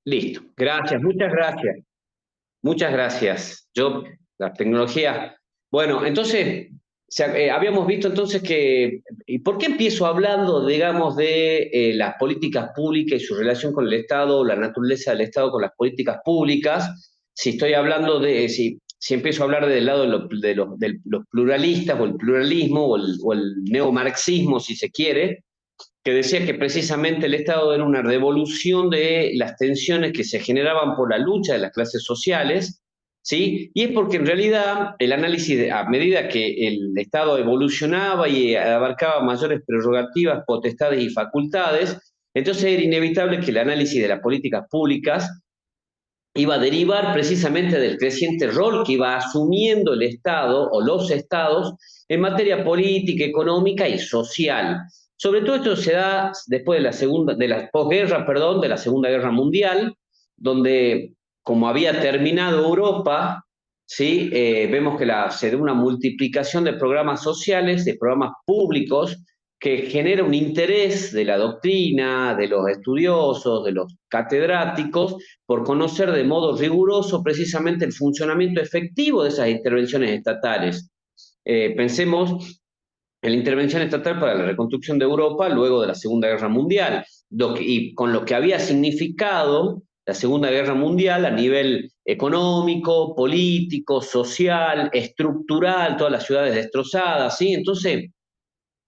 Listo. Gracias, muchas gracias. Muchas gracias. La tecnología. Bueno, entonces, habíamos visto entonces que. ¿Y por qué empiezo hablando, digamos, de las políticas públicas y su relación con el Estado, la naturaleza del Estado con las políticas públicas? Si estoy hablando de. Si empiezo a hablar del lado de los pluralistas o el pluralismo o el neomarxismo, si se quiere, que decía que precisamente el Estado era una revolución de las tensiones que se generaban por la lucha de las clases sociales, ¿sí? Y es porque en realidad el análisis, a medida que el Estado evolucionaba y abarcaba mayores prerrogativas, potestades y facultades, entonces era inevitable que el análisis de las políticas públicas iba a derivar precisamente del creciente rol que iba asumiendo el Estado o los Estados en materia política, económica y social. Sobre todo esto se da después de la posguerra, perdón, de la Segunda Guerra Mundial, donde como había terminado Europa, ¿sí? Vemos que se da una multiplicación de programas sociales, de programas públicos, que genera un interés de la doctrina, de los estudiosos, de los catedráticos, por conocer de modo riguroso precisamente el funcionamiento efectivo de esas intervenciones estatales. Pensemos en la intervención estatal para la reconstrucción de Europa luego de la Segunda Guerra Mundial, y con lo que había significado la Segunda Guerra Mundial a nivel económico, político, social, estructural, todas las ciudades destrozadas, ¿sí? Entonces,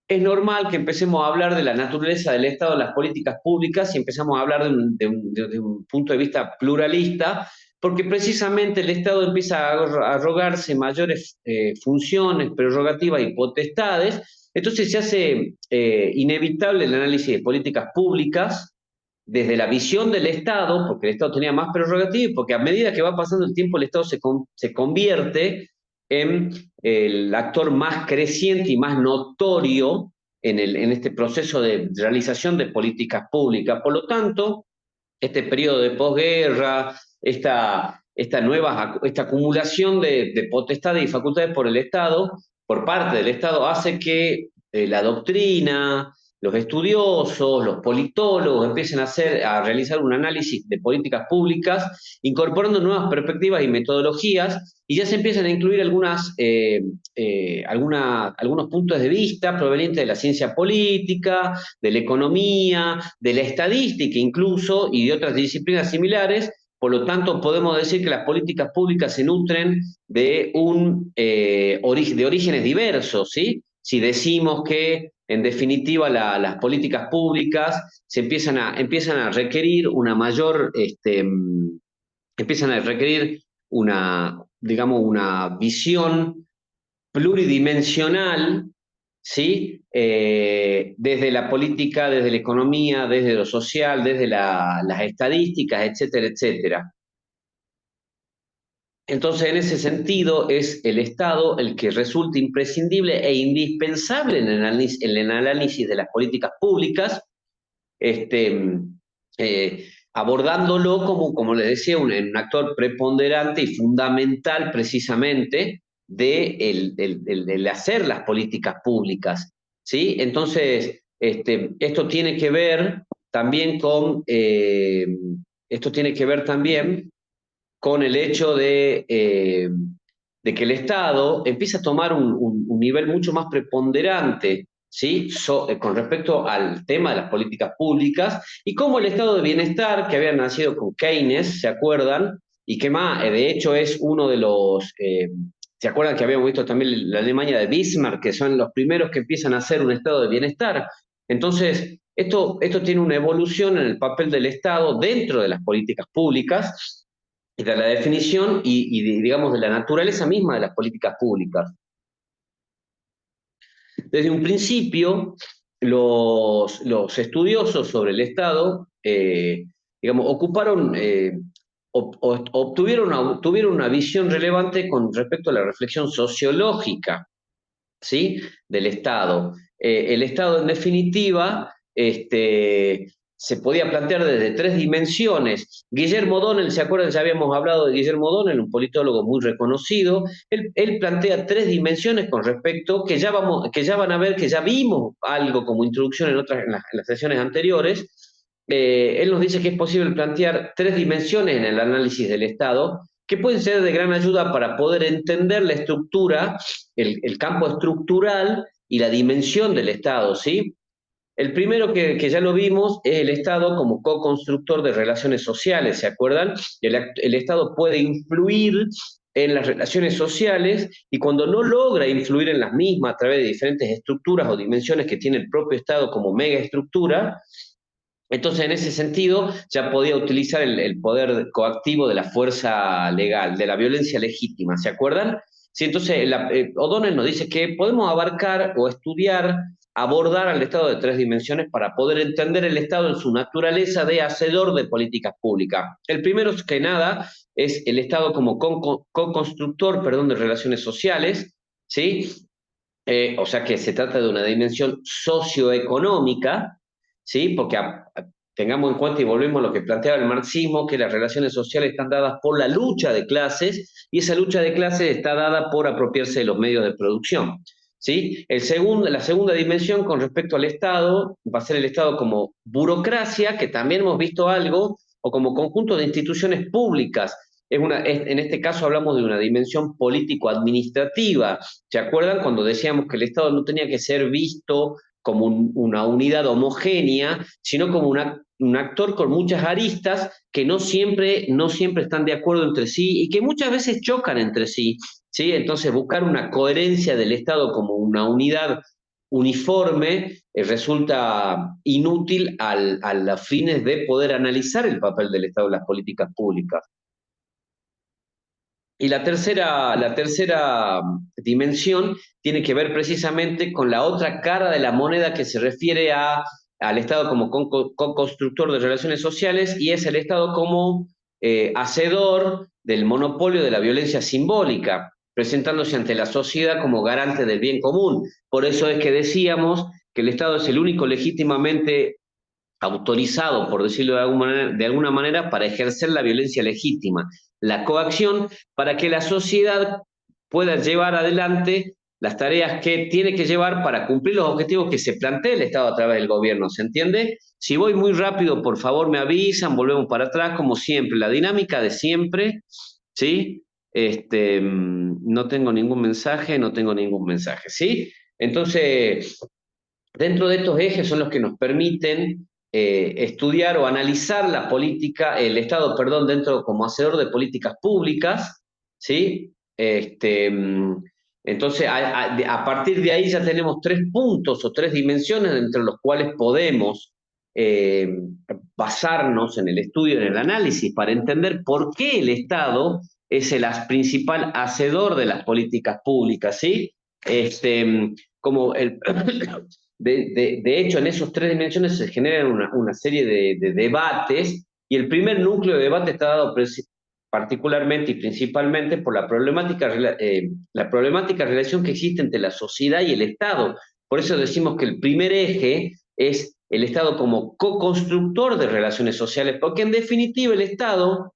es normal que empecemos a hablar de la naturaleza del Estado, de las políticas públicas, y empezamos a hablar de un punto de vista pluralista, porque precisamente el Estado empieza a arrogarse mayores funciones, prerrogativas y potestades, entonces se hace inevitable el análisis de políticas públicas desde la visión del Estado, porque el Estado tenía más prerrogativas, porque a medida que va pasando el tiempo el Estado se convierte en el actor más creciente y más notorio en este proceso de realización de políticas públicas. Por lo tanto, este periodo de posguerra, esta acumulación de potestades y facultades por el Estado, por parte del Estado, hace que la doctrina, los estudiosos, los politólogos empiecen a realizar un análisis de políticas públicas, incorporando nuevas perspectivas y metodologías, y ya se empiezan a incluir algunos puntos de vista provenientes de la ciencia política, de la economía, de la estadística incluso, y de otras disciplinas similares. Por lo tanto, podemos decir que las políticas públicas se nutren de orígenes diversos, ¿sí? Si decimos que, en definitiva, las políticas públicas empiezan a requerir una mayor, empiezan a requerir digamos, una visión pluridimensional, ¿sí? Desde la política, desde la economía, desde lo social, desde las estadísticas, etcétera, etcétera. Entonces, en ese sentido, es el Estado el que resulta imprescindible e indispensable en el análisis de las políticas públicas, este, abordándolo como les decía, un actor preponderante y fundamental precisamente del hacer las políticas públicas, ¿sí? Entonces, esto tiene que ver también esto tiene que ver también con el hecho de que el Estado empieza a tomar un nivel mucho más preponderante, ¿sí? Con respecto al tema de las políticas públicas, y cómo el estado de bienestar que había nacido con Keynes, ¿se acuerdan? Y que más, de hecho, es uno de ¿se acuerdan que habíamos visto también la Alemania de Bismarck, que son los primeros que empiezan a hacer un estado de bienestar? Entonces, esto tiene una evolución en el papel del Estado dentro de las políticas públicas, de la definición digamos, de la naturaleza misma de las políticas públicas. Desde un principio, los estudiosos sobre el Estado, digamos, tuvieron una visión relevante con respecto a la reflexión sociológica, ¿sí? Del Estado. El Estado, en definitiva, se podía plantear desde tres dimensiones. Guillermo O'Donnell, ¿se acuerdan? Ya habíamos hablado de Guillermo O'Donnell, un politólogo muy reconocido. Él plantea tres dimensiones con respecto, que ya van a ver, que ya vimos algo como introducción en las sesiones anteriores, él nos dice que es posible plantear tres dimensiones en el análisis del Estado que pueden ser de gran ayuda para poder entender la estructura, el campo estructural y la dimensión del Estado, ¿sí? El primero que ya lo vimos es el Estado como co-constructor de relaciones sociales, ¿se acuerdan? El Estado puede influir en las relaciones sociales y cuando no logra influir en las mismas a través de diferentes estructuras o dimensiones que tiene el propio Estado como megaestructura, entonces en ese sentido ya podía utilizar el poder coactivo de la fuerza legal, de la violencia legítima, ¿se acuerdan? Sí, entonces O'Donnell nos dice que podemos abarcar o estudiar, abordar al Estado de tres dimensiones para poder entender el Estado en su naturaleza de hacedor de políticas públicas. El primero que nada es el Estado como co-constructor, perdón, de relaciones sociales, ¿sí? O sea que se trata de una dimensión socioeconómica, ¿sí? Porque tengamos en cuenta y volvemos a lo que planteaba el marxismo, que las relaciones sociales están dadas por la lucha de clases y esa lucha de clases está dada por apropiarse de los medios de producción. ¿Sí? La segunda dimensión con respecto al Estado va a ser el Estado como burocracia, que también hemos visto algo, o como conjunto de instituciones públicas. En este caso hablamos de una dimensión político-administrativa. ¿Se acuerdan cuando decíamos que el Estado no tenía que ser visto como una unidad homogénea, sino como un actor con muchas aristas que no siempre están de acuerdo entre sí y que muchas veces chocan entre sí? ¿Sí? Entonces, buscar una coherencia del Estado como una unidad uniforme resulta inútil a los fines de poder analizar el papel del Estado en las políticas públicas. Y la tercera dimensión tiene que ver precisamente con la otra cara de la moneda que se refiere al Estado como co-constructor de relaciones sociales y es el Estado como hacedor del monopolio de la violencia simbólica, presentándose ante la sociedad como garante del bien común. Por eso es que decíamos que el Estado es el único legítimamente autorizado, por decirlo de alguna manera, para ejercer la violencia legítima, la coacción, para que la sociedad pueda llevar adelante las tareas que tiene que llevar para cumplir los objetivos que se plantea el Estado a través del gobierno, ¿se entiende? Si voy muy rápido, por favor me avisan, volvemos para atrás, como siempre, la dinámica de siempre, ¿sí? No tengo ningún mensaje, no tengo ningún mensaje, ¿sí? Entonces, dentro de estos ejes son los que nos permiten estudiar o analizar la política, el Estado, perdón, dentro como hacedor de políticas públicas, ¿sí? Entonces, a partir de ahí ya tenemos tres puntos o tres dimensiones entre los cuales podemos eh, basarnos en el estudio, en el análisis, para entender por qué el Estado es el principal hacedor de las políticas públicas, ¿sí? Como de hecho, en esas tres dimensiones se generan una serie de debates y el primer núcleo de debate está dado particularmente y principalmente por la problemática relación que existe entre la sociedad y el Estado. Por eso decimos que el primer eje es el Estado como co-constructor de relaciones sociales, porque en definitiva el Estado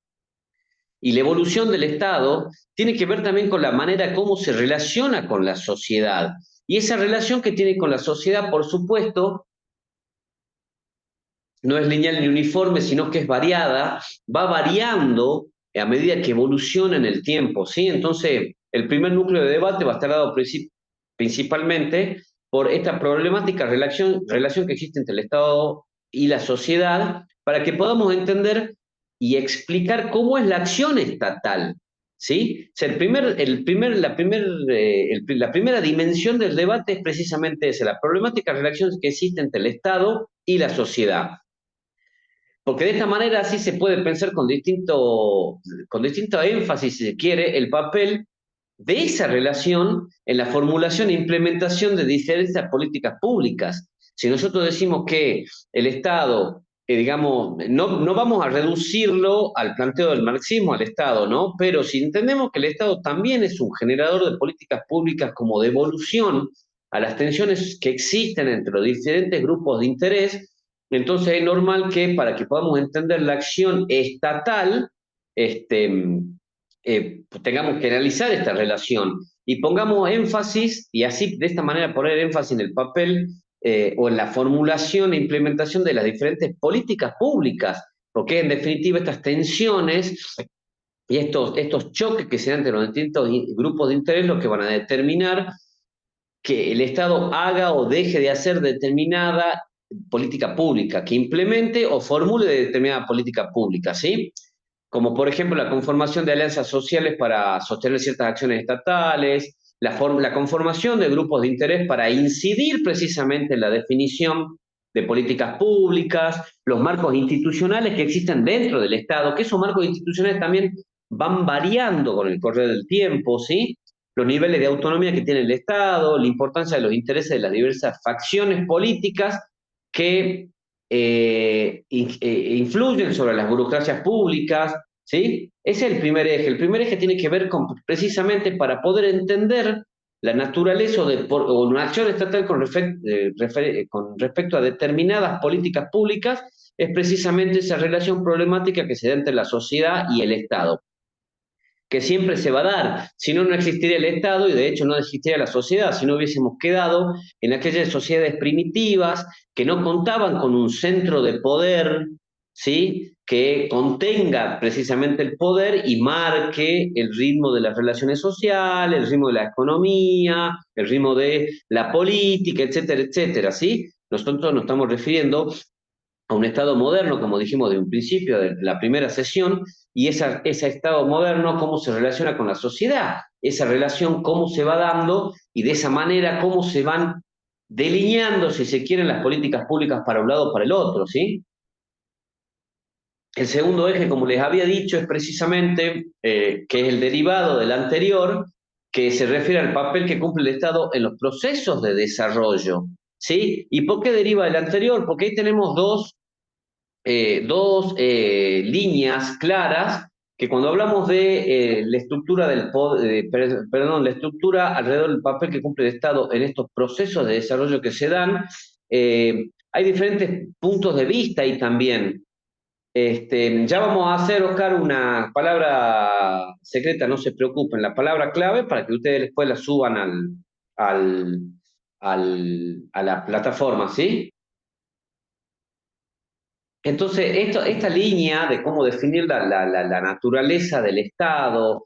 y la evolución del Estado tiene que ver también con la manera como se relaciona con la sociedad. Y esa relación que tiene con la sociedad, por supuesto, no es lineal ni uniforme, sino que es variada, va variando a medida que evoluciona en el tiempo, ¿sí? Entonces, el primer núcleo de debate va a estar dado principalmente por esta problemática relación que existe entre el Estado y la sociedad, para que podamos entender y explicar cómo es la acción estatal, ¿sí? O sea, la primera dimensión del debate es precisamente esa, la problemática relación que existe entre el Estado y la sociedad. Porque de esta manera así se puede pensar con distinto énfasis, si se quiere, el papel de esa relación en la formulación e implementación de diferentes políticas públicas. Si nosotros decimos que el Estado, digamos, no vamos a reducirlo al planteo del marxismo, al Estado, ¿no? Pero si entendemos que el Estado también es un generador de políticas públicas como devolución a las tensiones que existen entre los diferentes grupos de interés, entonces es normal que para que podamos entender la acción estatal, tengamos que analizar esta relación y pongamos énfasis, y así de esta manera poner énfasis en el papel o en la formulación e implementación de las diferentes políticas públicas, porque en definitiva estas tensiones y estos choques que se dan entre los distintos grupos de interés los que van a determinar que el Estado haga o deje de hacer determinada política pública, que implemente o formule determinada política pública, ¿sí? Como por ejemplo la conformación de alianzas sociales para sostener ciertas acciones estatales, la conformación de grupos de interés para incidir precisamente en la definición de políticas públicas, los marcos institucionales que existen dentro del Estado, que esos marcos institucionales también van variando con el correr del tiempo, ¿sí? Los niveles de autonomía que tiene el Estado, la importancia de los intereses de las diversas facciones políticas que influyen sobre las burocracias públicas, ¿sí? Ese es el primer eje. El primer eje tiene que ver con, precisamente para poder entender la naturaleza o una acción estatal con respecto a determinadas políticas públicas, es precisamente esa relación problemática que se da entre la sociedad y el Estado, que siempre se va a dar. Si no, no existiría el Estado y de hecho no existiría la sociedad, si no hubiésemos quedado en aquellas sociedades primitivas que no contaban con un centro de poder, ¿sí? Que contenga precisamente el poder y marque el ritmo de las relaciones sociales, el ritmo de la economía, el ritmo de la política, etcétera, etcétera, ¿sí? Nosotros nos estamos refiriendo a un Estado moderno, como dijimos de un principio, de la primera sesión, y ese Estado moderno, cómo se relaciona con la sociedad, esa relación, cómo se va dando, y de esa manera, cómo se van delineando, si se quieren, las políticas públicas para un lado o para el otro, ¿sí? El segundo eje, como les había dicho, es precisamente, que es el derivado del anterior, que se refiere al papel que cumple el Estado en los procesos de desarrollo, ¿sí? ¿Y por qué deriva del anterior? Porque ahí tenemos dos líneas claras que cuando hablamos de la estructura del perdón, la estructura alrededor del papel que cumple el Estado en estos procesos de desarrollo que se dan, hay diferentes puntos de vista ahí también. Ya vamos a hacer, Oscar, una palabra secreta, no se preocupen, la palabra clave para que ustedes después la suban al, a la plataforma, ¿sí? Entonces, esta línea de cómo definir la naturaleza del Estado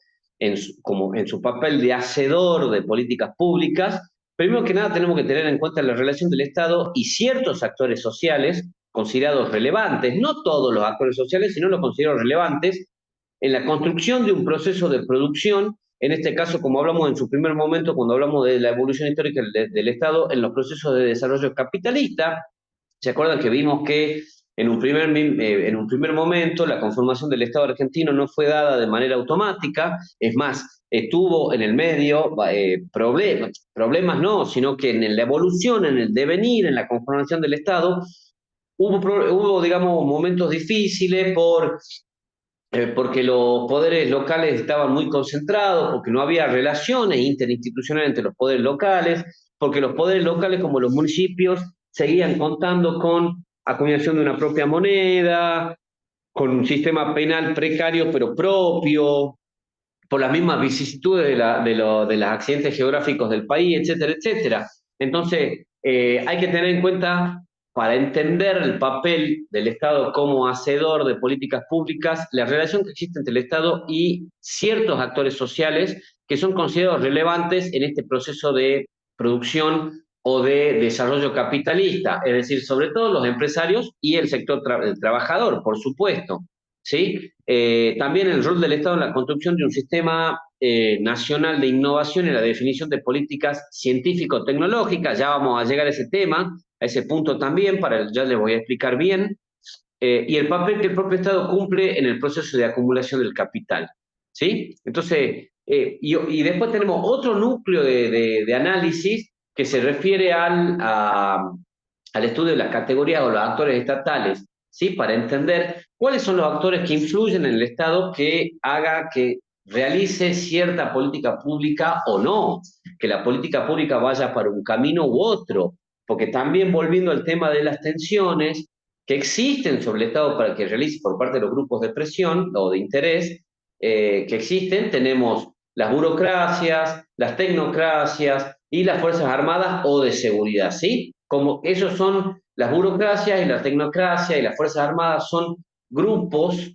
como en su papel de hacedor de políticas públicas, primero que nada tenemos que tener en cuenta la relación del Estado y ciertos actores sociales considerados relevantes, no todos los actores sociales, sino los considerados relevantes, en la construcción de un proceso de producción, en este caso, como hablamos en su primer momento, cuando hablamos de la evolución histórica del Estado, en los procesos de desarrollo capitalista. ¿Se acuerdan que vimos que en un primer momento la conformación del Estado argentino no fue dada de manera automática? Es más, estuvo en el medio problemas no, sino que en la evolución, en el devenir, en la conformación del Estado, hubo digamos, momentos difíciles porque los poderes locales estaban muy concentrados, porque no había relaciones interinstitucionales entre los poderes locales, porque los poderes locales, como los municipios, seguían contando con acuñación de una propia moneda, con un sistema penal precario pero propio, por las mismas vicisitudes de los accidentes geográficos del país, etcétera, etcétera. Entonces, hay que tener en cuenta, para entender el papel del Estado como hacedor de políticas públicas, la relación que existe entre el Estado y ciertos actores sociales que son considerados relevantes en este proceso de producción o de desarrollo capitalista, es decir, sobre todo los empresarios y el sector el trabajador, por supuesto. ¿Sí? También el rol del Estado en la construcción de un sistema nacional de innovación y la definición de políticas científico-tecnológicas. Ya vamos a llegar a ese tema, a ese punto también, ya les voy a explicar bien. Y el papel que el propio Estado cumple en el proceso de acumulación del capital. ¿Sí? Entonces, y después tenemos otro núcleo de análisis que se refiere al estudio de las categorías o los actores estatales, ¿sí? Para entender cuáles son los actores que influyen en el Estado que haga que realice cierta política pública o no, que la política pública vaya para un camino u otro, porque también volviendo al tema de las tensiones que existen sobre el Estado para que realice por parte de los grupos de presión o de interés que existen, tenemos las burocracias, las tecnocracias y las Fuerzas Armadas o de seguridad, ¿sí? como esos son las burocracias y la tecnocracia y las Fuerzas Armadas son grupos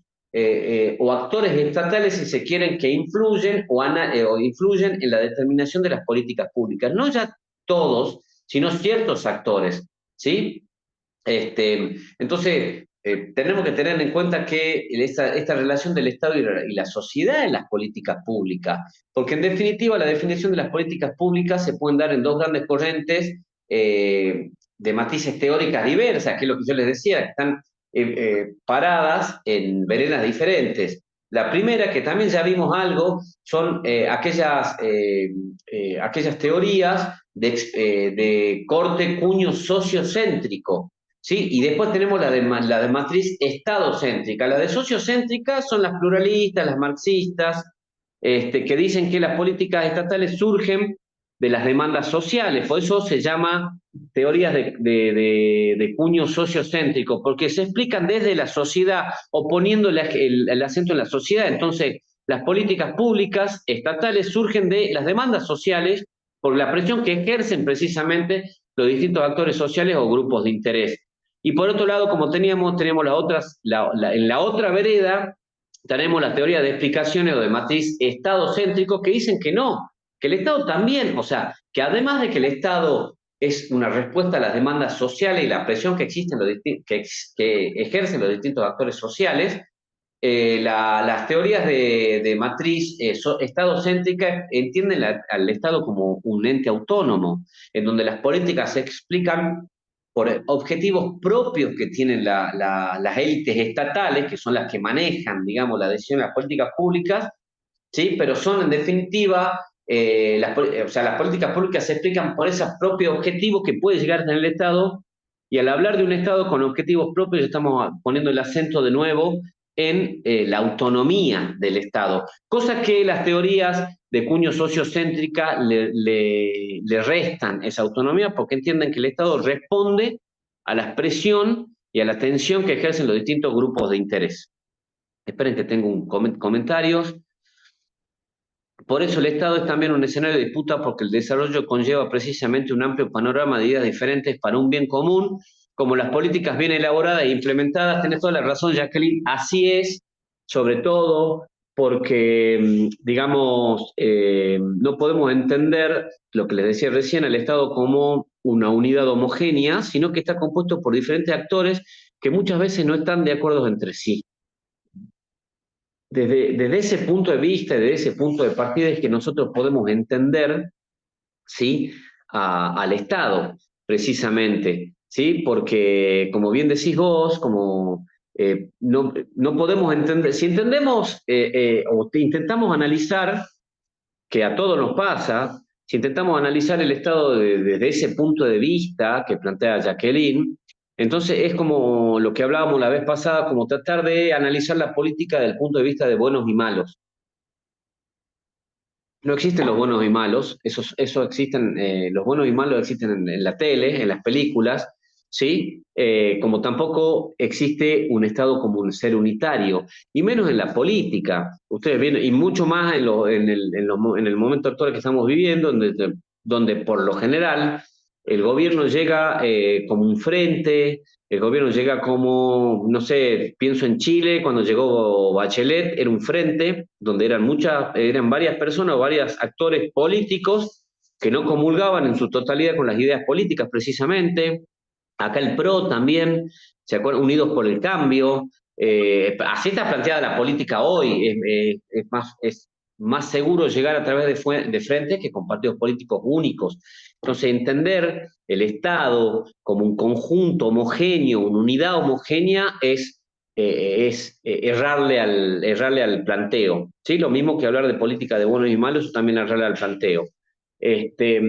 o actores estatales, si se quieren, que influyen o influyen en la determinación de las políticas públicas. No ya todos, sino ciertos actores, ¿sí? Entonces, tenemos que tener en cuenta que esta relación del Estado y la sociedad en las políticas públicas, porque en definitiva la definición de las políticas públicas se pueden dar en dos grandes corrientes de matices teóricas diversas, que es lo que yo les decía, que están paradas en veredas diferentes. La primera, que también ya vimos algo, son aquellas teorías de corte cuño sociocéntrico. ¿Sí? Y después tenemos la de matriz estadocéntrica. La de sociocéntrica son las pluralistas, las marxistas, que dicen que las políticas estatales surgen de las demandas sociales. Por eso se llama teorías de cuño sociocéntrico, porque se explican desde la sociedad o poniendo el acento en la sociedad. Entonces, las políticas públicas estatales surgen de las demandas sociales por la presión que ejercen precisamente los distintos actores sociales o grupos de interés. Y por otro lado, como tenemos en la otra vereda, tenemos la teoría de explicaciones o de matriz estadocéntrico que dicen que no, que el Estado también, o sea, que además de que el Estado es una respuesta a las demandas sociales y la presión que existen que ejercen los distintos actores sociales, las teorías de matriz estadocéntrica entienden al Estado como un ente autónomo, en donde las políticas se explican por objetivos propios que tienen las élites estatales, que son las que manejan, digamos, la decisión de las políticas públicas, ¿sí? Pero son, en definitiva, o sea, las políticas públicas se explican por esos propios objetivos que puede llegar a tener el Estado, y al hablar de un Estado con objetivos propios estamos poniendo el acento de nuevo en la autonomía del Estado, cosa que las teorías de cuño sociocéntrica le restan esa autonomía porque entienden que el Estado responde a la expresión y a la tensión que ejercen los distintos grupos de interés. Esperen que tengo un comentarios. Por eso el Estado es también un escenario de disputa porque el desarrollo conlleva precisamente un amplio panorama de ideas diferentes para un bien común, como las políticas bien elaboradas e implementadas. Tenés toda la razón, Jacqueline, así es, sobre todo porque, digamos, no podemos entender lo que les decía recién, el Estado como una unidad homogénea, sino que está compuesto por diferentes actores que muchas veces no están de acuerdo entre sí. Desde ese punto de vista, desde ese punto de partida, es que nosotros podemos entender, ¿sí? Al Estado, precisamente, ¿sí? Porque, como bien decís vos, no podemos entender, si entendemos o intentamos analizar, que a todos nos pasa, si intentamos analizar el Estado desde ese punto de vista que plantea Jacqueline, entonces es como lo que hablábamos la vez pasada, como tratar de analizar la política desde el punto de vista de buenos y malos. No existen los buenos y malos, eso existen, los buenos y malos existen en la tele, en las películas, ¿sí? Como tampoco existe un Estado como un ser unitario, y menos en la política. Ustedes ven, y mucho más en el momento actual que estamos viviendo, donde por lo general el gobierno llega como un frente, el gobierno llega como, no sé, pienso en Chile, cuando llegó Bachelet, era un frente donde eran varias personas o varios actores políticos que no comulgaban en su totalidad con las ideas políticas precisamente. Acá el PRO también, ¿se acuerdan? Unidos por el Cambio. Así está planteada la política hoy. Es más seguro llegar a través de frentes que con partidos políticos únicos. Entonces, entender el Estado como un conjunto homogéneo, una unidad homogénea, es errarle al planteo. ¿Sí? Lo mismo que hablar de política de buenos y malos, también errarle al planteo. Este,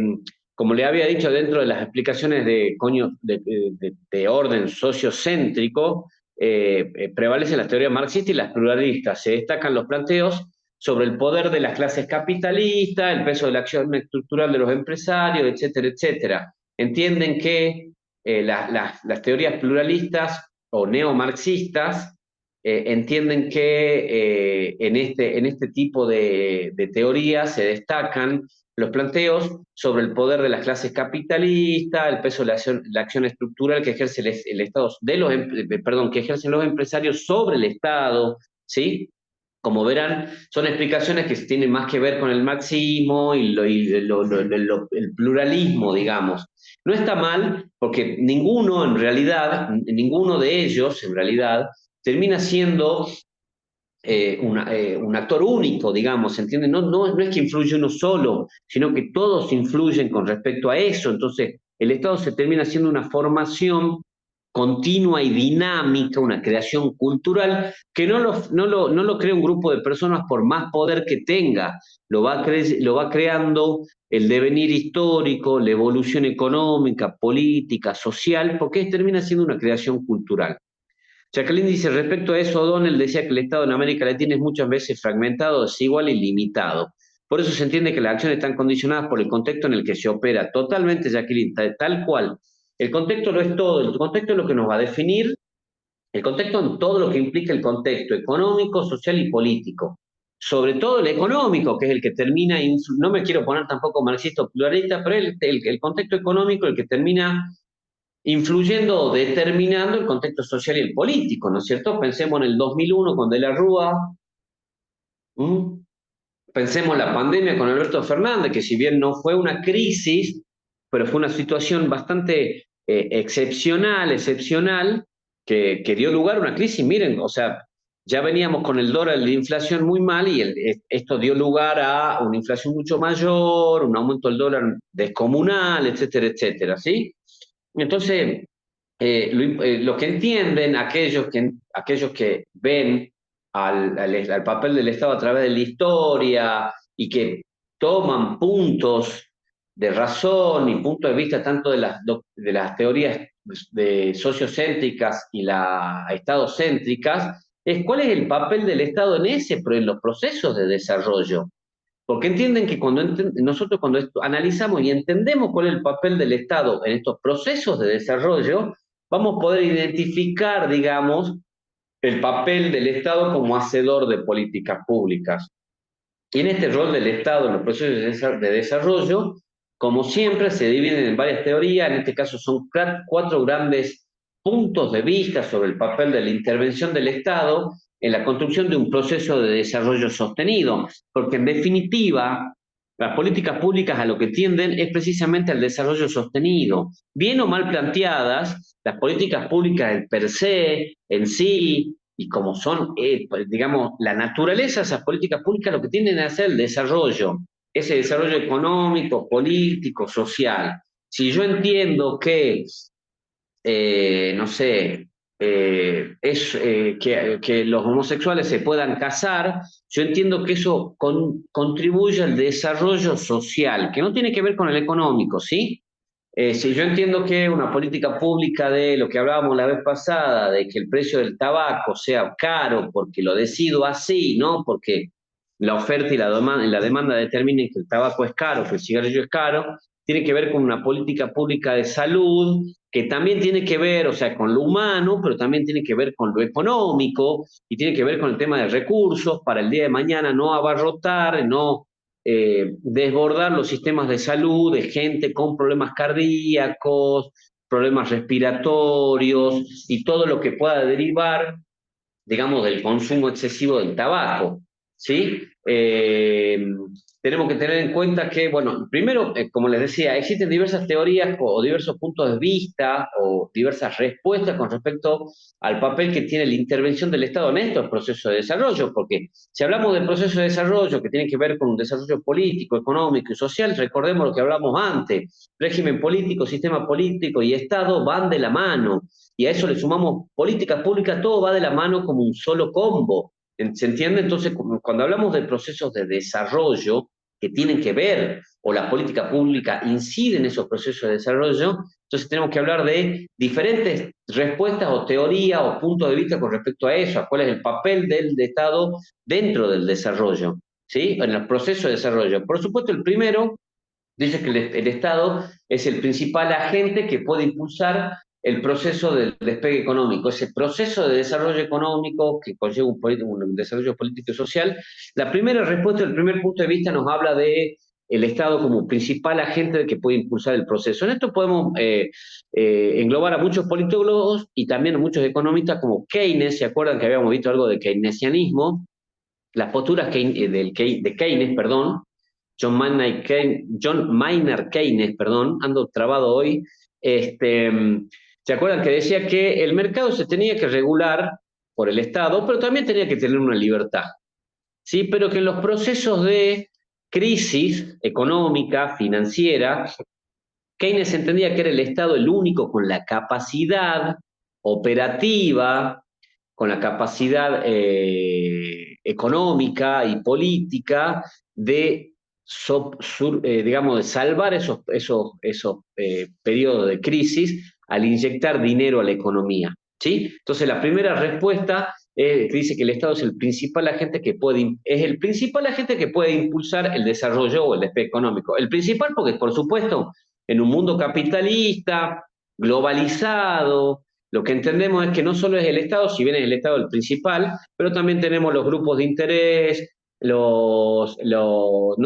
Como le había dicho, dentro de las explicaciones de orden sociocéntrico, prevalecen las teorías marxistas y las pluralistas. Se destacan los planteos sobre el poder de las clases capitalistas, el peso de la acción estructural de los empresarios, etcétera, etcétera. Entienden que las teorías pluralistas o neomarxistas entienden que en este tipo de teorías se destacan los planteos sobre el poder de las clases capitalistas, el peso de la acción estructural que ejerce el Estado, perdón, que ejercen los empresarios sobre el Estado, ¿sí? Como verán, son explicaciones que tienen más que ver con el marxismo el pluralismo, digamos. No está mal, porque ninguno en realidad, ninguno de ellos en realidad, termina siendo un actor único, digamos, ¿entienden? No es que influye uno solo, sino que todos influyen con respecto a eso. Entonces, el Estado se termina haciendo una formación continua y dinámica, una creación cultural, que no lo crea un grupo de personas por más poder que tenga, lo va creando el devenir histórico, la evolución económica, política, social, porque termina siendo una creación cultural. Jacqueline dice, respecto a eso, O'Donnell decía que el Estado en América Latina es muchas veces fragmentado, desigual y limitado. Por eso se entiende que las acciones están condicionadas por el contexto en el que se opera. Totalmente, Jacqueline, tal cual. El contexto no es todo, el contexto es lo que nos va a definir, el contexto en todo lo que implica el contexto económico, social y político. Sobre todo el económico, que es el que termina, no me quiero poner tampoco marxista o pluralista, pero el contexto económico el que termina influyendo o determinando el contexto social y el político, ¿no es cierto? Pensemos en el 2001 con De la Rúa, ¿m? Pensemos en la pandemia con Alberto Fernández, que si bien no fue una crisis, pero fue una situación bastante excepcional, que dio lugar a una crisis. Miren, o sea, ya veníamos con el dólar de inflación muy mal y esto dio lugar a una inflación mucho mayor, un aumento del dólar descomunal, etcétera, etcétera, ¿sí? Entonces, lo que entienden aquellos que ven al papel del Estado a través de la historia y que toman puntos de razón y puntos de vista tanto de las teorías sociocéntricas y las estadocéntricas, es cuál es el papel del Estado en los procesos de desarrollo. Porque entienden que nosotros cuando analizamos y entendemos cuál es el papel del Estado en estos procesos de desarrollo, vamos a poder identificar, digamos, el papel del Estado como hacedor de políticas públicas. Y en este rol del Estado en los procesos de desarrollo, como siempre, se dividen en varias teorías, en este caso son cuatro grandes puntos de vista sobre el papel de la intervención del Estado en la construcción de un proceso de desarrollo sostenido, porque en definitiva, las políticas públicas a lo que tienden es precisamente al desarrollo sostenido. Bien o mal planteadas, las políticas públicas per se, en sí, y como son, digamos, la naturaleza de esas políticas públicas, lo que tienden a hacer el desarrollo, ese desarrollo económico, político, social. Si yo entiendo que no sé, que los homosexuales se puedan casar, yo entiendo que eso contribuye al desarrollo social, que no tiene que ver con el económico, ¿sí? Si yo entiendo que una política pública de lo que hablábamos la vez pasada, de que el precio del tabaco sea caro porque lo decido así, ¿no? Porque la oferta y la demanda determinen que el tabaco es caro, que el cigarrillo es caro, tiene que ver con una política pública de salud, que también tiene que ver, o sea, con lo humano, pero también tiene que ver con lo económico y tiene que ver con el tema de recursos para el día de mañana no abarrotar, no desbordar los sistemas de salud de gente con problemas cardíacos, problemas respiratorios y todo lo que pueda derivar, digamos, del consumo excesivo del tabaco, ¿sí? Tenemos que tener en cuenta que, bueno, primero, como les decía, existen diversas teorías o diversos puntos de vista o diversas respuestas con respecto al papel que tiene la intervención del Estado en estos procesos de desarrollo, porque si hablamos de procesos de desarrollo que tienen que ver con un desarrollo político, económico y social, recordemos lo que hablamos antes, régimen político, sistema político y Estado van de la mano, y a eso le sumamos políticas públicas, todo va de la mano como un solo combo. ¿Se entiende? Entonces, cuando hablamos de procesos de desarrollo que tienen que ver, o la política pública incide en esos procesos de desarrollo, entonces tenemos que hablar de diferentes respuestas o teorías o puntos de vista con respecto a eso, a cuál es el papel del Estado dentro del desarrollo, ¿sí? En el proceso de desarrollo. Por supuesto, el primero dice que el Estado es el principal agente que puede impulsar el proceso del despegue económico, ese proceso de desarrollo económico que conlleva un desarrollo político y social. La primera respuesta, el primer punto de vista nos habla de el Estado como principal agente que puede impulsar el proceso. En esto podemos englobar a muchos politólogos y también a muchos economistas como Keynes. ¿Se acuerdan que habíamos visto algo de keynesianismo? Las posturas de Keynes, perdón, John Maynard Keynes, perdón, ando trabado hoy. Este, ¿Se acuerdan que decía que el mercado se tenía que regular por el Estado, pero también tenía que tener una libertad? ¿Sí? Pero que en los procesos de crisis económica, financiera, Keynes entendía que era el Estado el único con la capacidad operativa, con la capacidad económica y política de, digamos, de salvar esos periodos de crisis al inyectar dinero a la economía. ¿Sí? Entonces, la primera respuesta dice que el Estado es el principal agente que puede impulsar el desarrollo o el despegue económico. El principal porque, por supuesto, en un mundo capitalista, globalizado, lo que entendemos es que no solo es el Estado, si bien es el Estado el principal, pero también tenemos los grupos de interés, no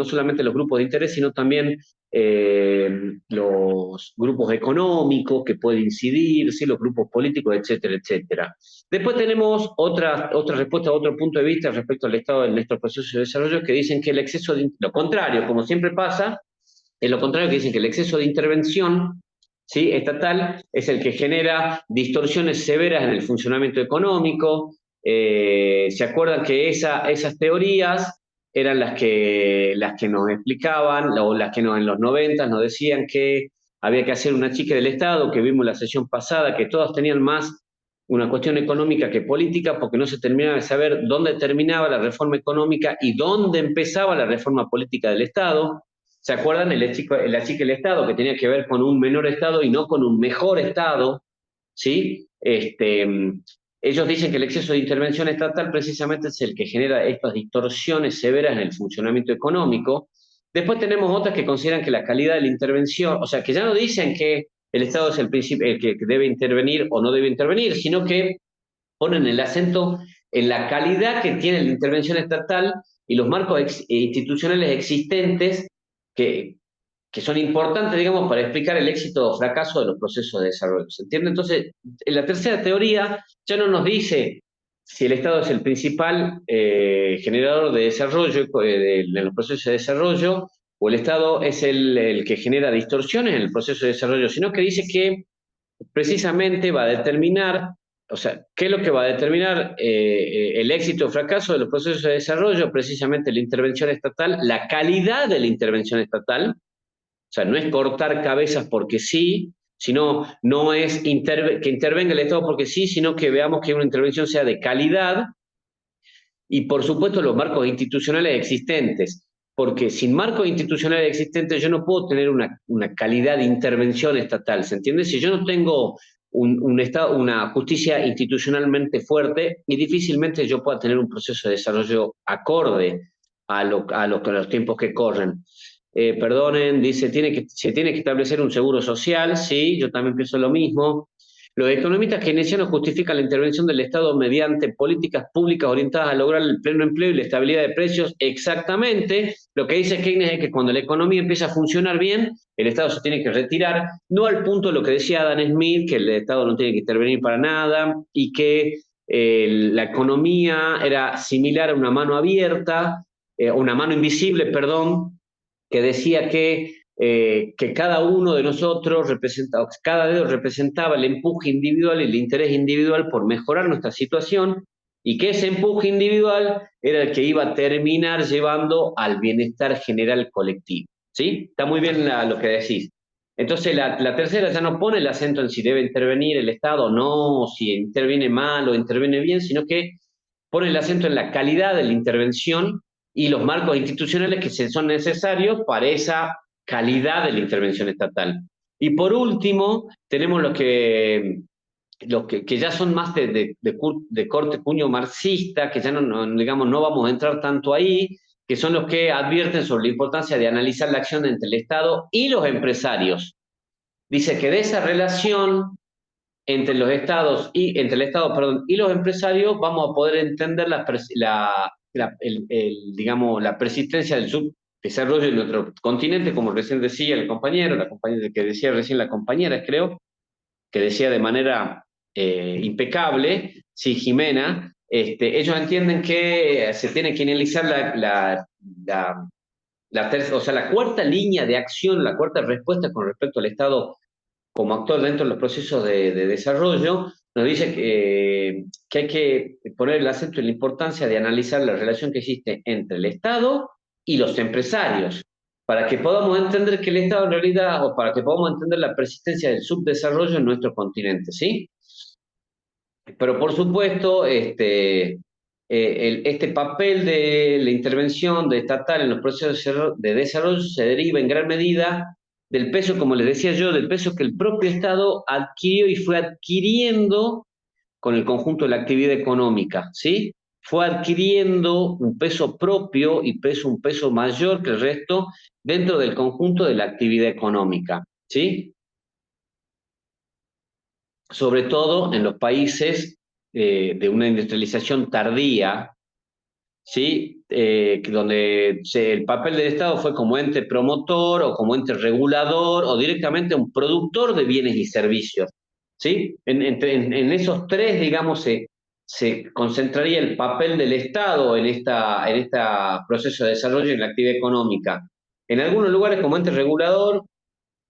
solamente los grupos de interés, sino también los grupos económicos que pueden incidir, ¿sí? Los grupos políticos, etcétera, etcétera. Después tenemos otra respuesta, otro punto de vista respecto al Estado en nuestro proceso de desarrollo que dicen que el exceso de, lo contrario, como siempre pasa, es lo contrario, que dicen que el exceso de intervención, ¿sí?, estatal es el que genera distorsiones severas en el funcionamiento económico. ¿Se acuerdan que esas teorías eran las que nos explicaban, o las que en los 90 nos decían que había que hacer una chica del Estado, que vimos la sesión pasada, que todas tenían más una cuestión económica que política, porque no se terminaba de saber dónde terminaba la reforma económica y dónde empezaba la reforma política del Estado? ¿Se acuerdan? La chica del Estado, que tenía que ver con un menor Estado y no con un mejor Estado, ¿sí? Ellos dicen que el exceso de intervención estatal precisamente es el que genera estas distorsiones severas en el funcionamiento económico. Después tenemos otras que consideran que la calidad de la intervención, o sea, que ya no dicen que el Estado es el que debe intervenir o no debe intervenir, sino que ponen el acento en la calidad que tiene la intervención estatal y los marcos institucionales existentes que, que son importantes, digamos, para explicar el éxito o fracaso de los procesos de desarrollo. ¿Se entiende? Entonces, en la tercera teoría ya no nos dice si el Estado es el principal generador de desarrollo de los procesos de desarrollo o el Estado es el que genera distorsiones en el proceso de desarrollo, sino que dice que precisamente va a determinar, o sea, ¿qué es lo que va a determinar el éxito o fracaso de los procesos de desarrollo? Precisamente la intervención estatal, la calidad de la intervención estatal. O sea, no es cortar cabezas porque sí, sino no es que intervenga el Estado porque sí, sino que veamos que una intervención sea de calidad y, por supuesto, los marcos institucionales existentes. Porque sin marcos institucionales existentes yo no puedo tener una calidad de intervención estatal, ¿se entiende? Si yo no tengo una justicia institucionalmente fuerte, y difícilmente yo pueda tener un proceso de desarrollo acorde a los tiempos que corren. Perdonen, dice, se tiene que establecer un seguro social, sí, yo también pienso lo mismo. Los economistas keynesianos justifican la intervención del Estado mediante políticas públicas orientadas a lograr el pleno empleo y la estabilidad de precios. Exactamente. Lo que dice Keynes es que cuando la economía empieza a funcionar bien, el Estado se tiene que retirar, no al punto de lo que decía Adam Smith, que el Estado no tiene que intervenir para nada y que la economía era similar a una mano abierta, una mano invisible, perdón, que decía que cada uno de nosotros cada dedo representaba el empuje individual y el interés individual por mejorar nuestra situación, y que ese empuje individual era el que iba a terminar llevando al bienestar general colectivo. ¿Sí? Está muy bien lo que decís. Entonces, la tercera ya no pone el acento en si debe intervenir el Estado o no, si interviene mal o interviene bien, sino que pone el acento en la calidad de la intervención y los marcos institucionales que son necesarios para esa calidad de la intervención estatal. Y por último, tenemos que ya son más de corte cuño marxista, que ya digamos, no vamos a entrar tanto ahí, que son los que advierten sobre la importancia de analizar la acción entre el Estado y los empresarios. Dice que de esa relación entre los estados y entre el Estado, perdón, y los empresarios, vamos a poder entender digamos, la persistencia del subdesarrollo en nuestro continente, como recién decía el compañero, la compañera que decía recién la compañera, creo, que decía de manera impecable, sí, Jimena, ellos entienden que se tiene que analizar la, o sea, la cuarta línea de acción, la cuarta respuesta con respecto al Estado como actor dentro de los procesos de desarrollo, nos dice que hay que poner el acento en la importancia de analizar la relación que existe entre el Estado y los empresarios, para que podamos entender que el Estado en realidad, o para que podamos entender la persistencia del subdesarrollo en nuestro continente, ¿sí? Pero por supuesto, este papel de la intervención de estatal en los procesos de desarrollo se deriva en gran medida del peso, como les decía yo, del peso que el propio Estado adquirió y fue adquiriendo con el conjunto de la actividad económica, ¿sí? Fue adquiriendo un peso propio y un peso mayor que el resto dentro del conjunto de la actividad económica, ¿sí? Sobre todo en los países de una industrialización tardía, ¿sí? Donde el papel del Estado fue como ente promotor o como ente regulador o directamente un productor de bienes y servicios. ¿Sí? En esos tres, digamos, se concentraría el papel del Estado en este proceso de desarrollo y en la actividad económica. En algunos lugares como ente regulador,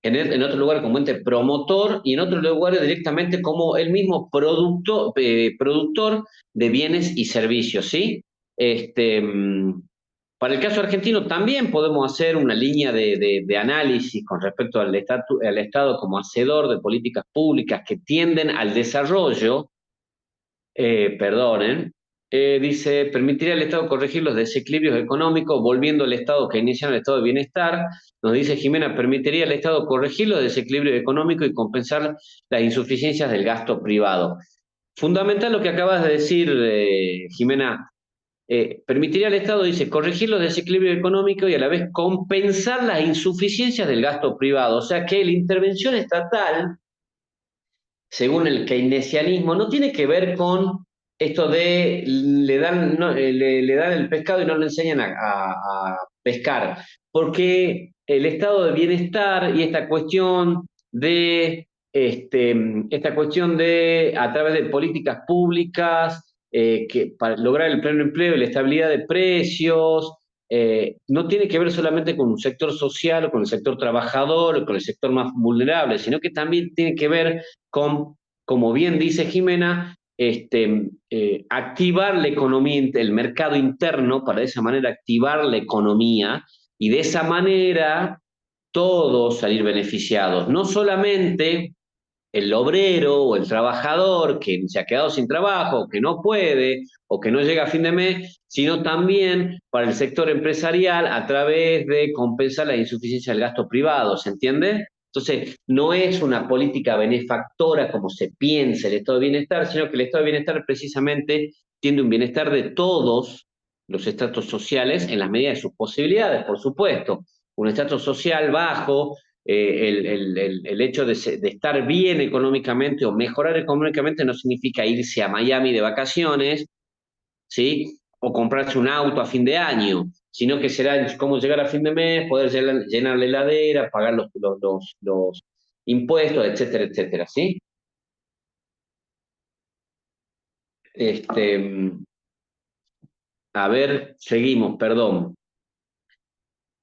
en otro lugar como ente promotor y en otros lugares directamente como el mismo productor de bienes y servicios, ¿sí? Este, para el caso argentino también podemos hacer una línea de análisis con respecto al Estado como hacedor de políticas públicas que tienden al desarrollo, perdonen, dice, permitiría al Estado corregir los desequilibrios económicos volviendo al Estado que inicia el Estado de bienestar. Nos dice Jimena, permitiría al Estado corregir los desequilibrios económicos y compensar las insuficiencias del gasto privado. Fundamental lo que acabas de decir, Jimena. Permitiría al Estado, dice, corregir los desequilibrios económicos y a la vez compensar las insuficiencias del gasto privado. O sea que la intervención estatal según el keynesianismo, no tiene que ver con esto de le dan el pescado y no le enseñan a pescar, porque el estado de bienestar y esta cuestión de a través de políticas públicas que para lograr el pleno empleo y la estabilidad de precios, no tiene que ver solamente con un sector social o con el sector trabajador o con el sector más vulnerable, sino que también tiene que ver con, como bien dice Jimena, activar la economía, el mercado interno, para de esa manera activar la economía y de esa manera todos salir beneficiados. No solamente el obrero o el trabajador que se ha quedado sin trabajo, que no puede o que no llega a fin de mes, sino también para el sector empresarial a través de compensar la insuficiencia del gasto privado, ¿se entiende? Entonces, no es una política benefactora como se piensa el estado de bienestar, sino que el estado de bienestar precisamente tiene un bienestar de todos los estratos sociales en la medida de sus posibilidades, por supuesto. Un estrato social bajo, el hecho de estar bien económicamente o mejorar económicamente no significa irse a Miami de vacaciones, ¿sí? O comprarse un auto a fin de año, sino que será cómo llegar a fin de mes, poder llenar la heladera, pagar los impuestos, etcétera, etcétera, ¿sí? Este, a ver, seguimos, perdón.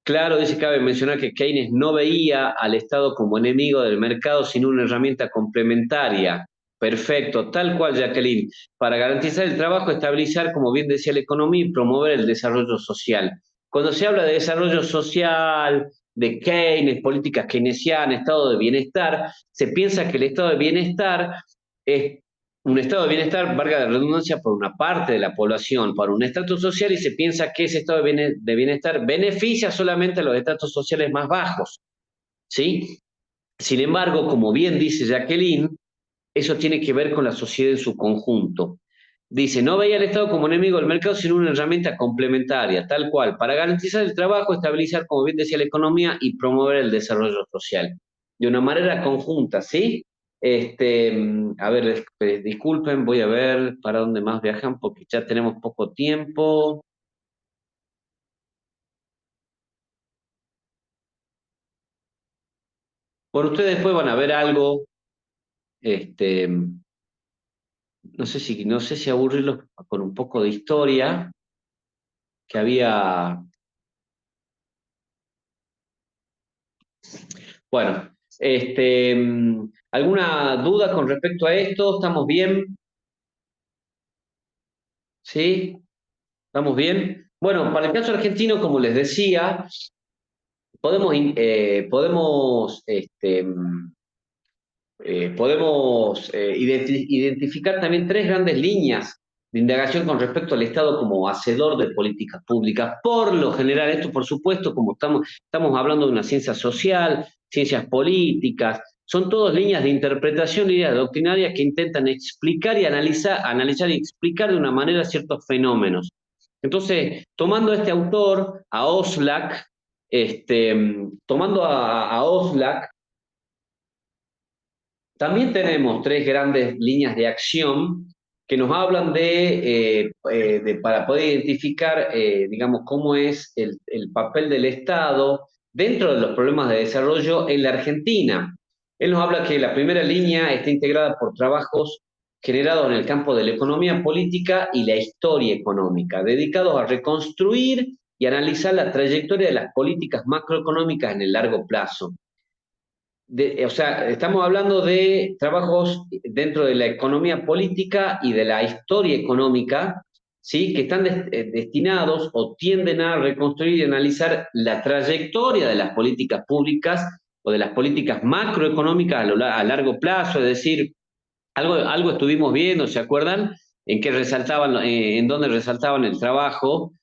Claro, dice, cabe mencionar que Keynes no veía al Estado como enemigo del mercado, sino una herramienta complementaria. Perfecto, tal cual, Jacqueline. Para garantizar el trabajo, estabilizar, como bien decía, la economía y promover el desarrollo social. Cuando se habla de desarrollo social, de Keynes, políticas keynesianas, estado de bienestar, se piensa que el estado de bienestar es un estado de bienestar, valga la redundancia, por una parte de la población, para un estrato social, y se piensa que ese estado de bienestar beneficia solamente a los estratos sociales más bajos, ¿sí? Sin embargo, como bien dice Jacqueline, eso tiene que ver con la sociedad en su conjunto. Dice, no veía al Estado como enemigo del mercado, sino una herramienta complementaria, tal cual, para garantizar el trabajo, estabilizar, como bien decía, la economía y promover el desarrollo social. De una manera conjunta, ¿sí? A ver, disculpen, voy a ver para dónde más viajan porque ya tenemos poco tiempo. Bueno, ustedes después van a ver algo, este, no sé si aburrirlos con un poco de historia que había. Bueno, ¿alguna duda con respecto a esto? ¿Estamos bien? ¿Sí? ¿Estamos bien? Bueno, para el caso argentino, como les decía, podemos identificar también tres grandes líneas de indagación con respecto al Estado como hacedor de políticas públicas. Por lo general, esto por supuesto, como estamos hablando de una ciencia social, ciencias políticas, son todas líneas de interpretación, líneas doctrinarias que intentan explicar y analizar y explicar de una manera ciertos fenómenos. Entonces, tomando a este autor, a Oslak, tomando a Oslak, también tenemos tres grandes líneas de acción que nos hablan para poder identificar, digamos, cómo es el papel del Estado dentro de los problemas de desarrollo en la Argentina. Él nos habla que la primera línea está integrada por trabajos generados en el campo de la economía política y la historia económica, dedicados a reconstruir y analizar la trayectoria de las políticas macroeconómicas en el largo plazo. O sea, estamos hablando de trabajos dentro de la economía política y de la historia económica, ¿sí? Que están destinados o tienden a reconstruir y analizar la trayectoria de las políticas públicas o de las políticas macroeconómicas a largo plazo, es decir, algo estuvimos viendo, ¿se acuerdan? En dónde resaltaban el trabajo,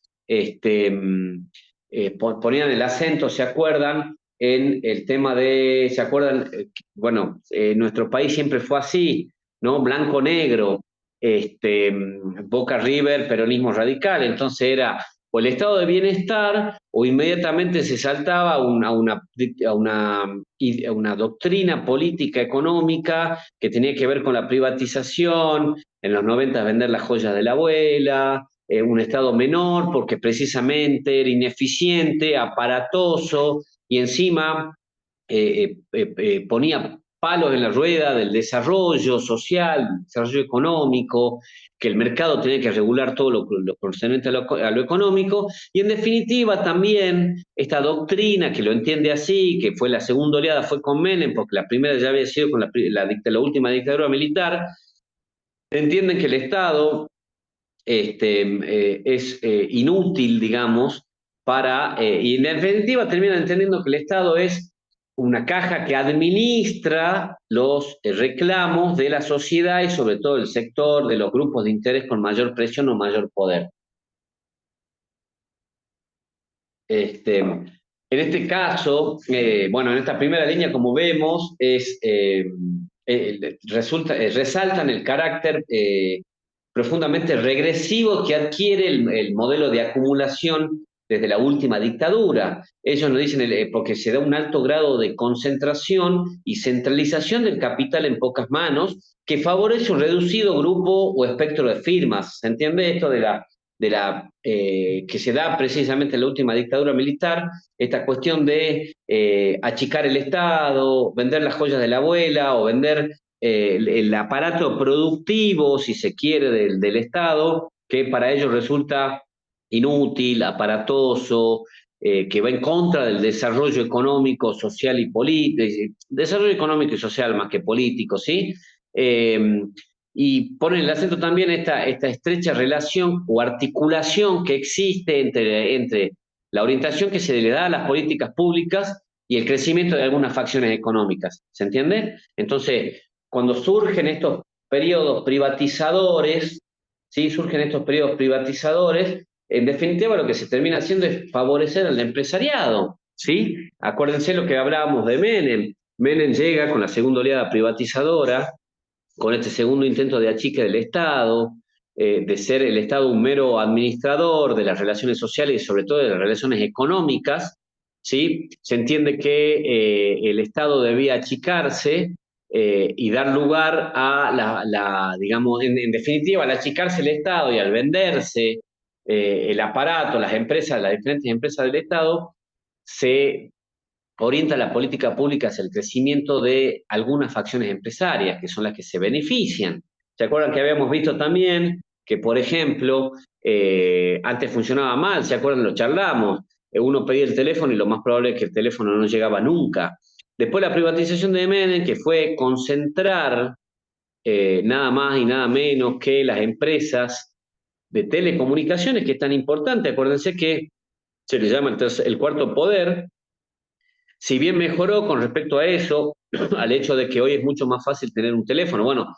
ponían el acento, ¿se acuerdan? En el tema ¿se acuerdan? Bueno, nuestro país siempre fue así, ¿no? Blanco-negro, Boca River, peronismo radical, entonces era o el estado de bienestar o inmediatamente se saltaba a una doctrina política económica que tenía que ver con la privatización, en los 90 vender las joyas de la abuela, un Estado menor porque precisamente era ineficiente, aparatoso y encima ponía palos en la rueda del desarrollo social, desarrollo económico, que el mercado tenía que regular todo lo concerniente a lo económico, y en definitiva también esta doctrina que lo entiende así, que fue la segunda oleada, fue con Menem, porque la primera ya había sido con la última dictadura militar, entienden que el Estado es inútil, digamos, y en definitiva terminan entendiendo que el Estado es una caja que administra los reclamos de la sociedad y sobre todo el sector de los grupos de interés con mayor presión o mayor poder. En este caso, bueno, en esta primera línea, como vemos, resaltan el carácter profundamente regresivo que adquiere el modelo de acumulación desde la última dictadura. Ellos nos dicen porque se da un alto grado de concentración y centralización del capital en pocas manos que favorece un reducido grupo o espectro de firmas. ¿Se entiende esto que se da precisamente en la última dictadura militar, esta cuestión de achicar el Estado, vender las joyas de la abuela o vender el aparato productivo, si se quiere, del Estado, que para ellos resulta inútil, aparatoso, que va en contra del desarrollo económico, social y político, desarrollo económico y social más que político, ¿sí? Eh, y ponen el acento también esta estrecha relación o articulación que existe entre la orientación que se le da a las políticas públicas y el crecimiento de algunas facciones económicas. ¿Se entiende? Entonces, cuando surgen estos periodos privatizadores, ¿sí? Surgen estos periodos privatizadores, en definitiva lo que se termina haciendo es favorecer al empresariado, ¿sí? Acuérdense lo que hablábamos de Menem. Menem llega con la segunda oleada privatizadora, con este segundo intento de achique del Estado, de ser el Estado un mero administrador de las relaciones sociales y sobre todo de las relaciones económicas, ¿sí? Se entiende que el Estado debía achicarse y dar lugar a digamos, en definitiva, al achicarse el Estado y al venderse el aparato, las empresas, las diferentes empresas del Estado, se orienta la política pública hacia el crecimiento de algunas facciones empresarias, que son las que se benefician. ¿Se acuerdan que habíamos visto también que, por ejemplo, antes funcionaba mal? ¿Se acuerdan? Lo charlamos. Uno pedía el teléfono y lo más probable es que el teléfono no llegaba nunca. Después la privatización de Menem, que fue concentrar nada más y nada menos que las empresas de telecomunicaciones, que es tan importante. Acuérdense que se le llama el cuarto poder. Si bien mejoró con respecto a eso, al hecho de que hoy es mucho más fácil tener un teléfono, bueno,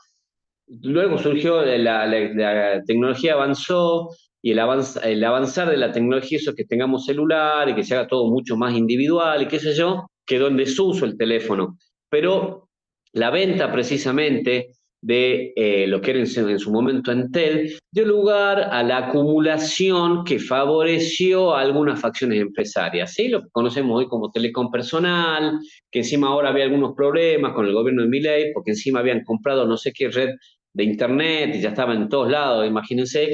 luego surgió la tecnología avanzó y el avanzar de la tecnología hizo que tengamos celular y que se haga todo mucho más individual y qué sé yo, quedó en desuso el teléfono. Pero la venta precisamente de lo que era en su momento Entel, dio lugar a la acumulación que favoreció a algunas facciones empresarias, ¿sí? Lo que conocemos hoy como Telecom Personal, que encima ahora había algunos problemas con el gobierno de Milei, porque encima habían comprado no sé qué red de internet y ya estaba en todos lados. Imagínense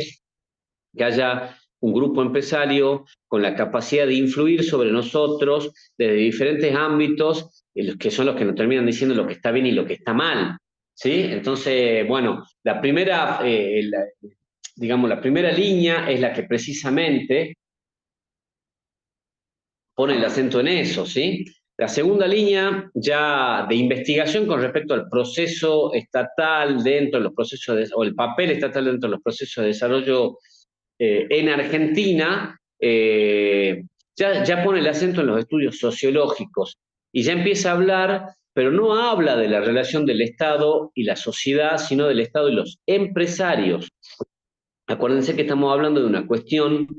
que haya un grupo empresario con la capacidad de influir sobre nosotros desde diferentes ámbitos, que son los que nos terminan diciendo lo que está bien y lo que está mal. ¿Sí? Entonces, bueno, digamos, la primera línea es la que precisamente pone el acento en eso, ¿sí? La segunda línea ya de investigación con respecto al proceso estatal dentro de los procesos o el papel estatal dentro de los procesos de desarrollo en Argentina, ya pone el acento en los estudios sociológicos y ya empieza a hablar, pero no habla de la relación del Estado y la sociedad, sino del Estado y los empresarios. Acuérdense que estamos hablando de una cuestión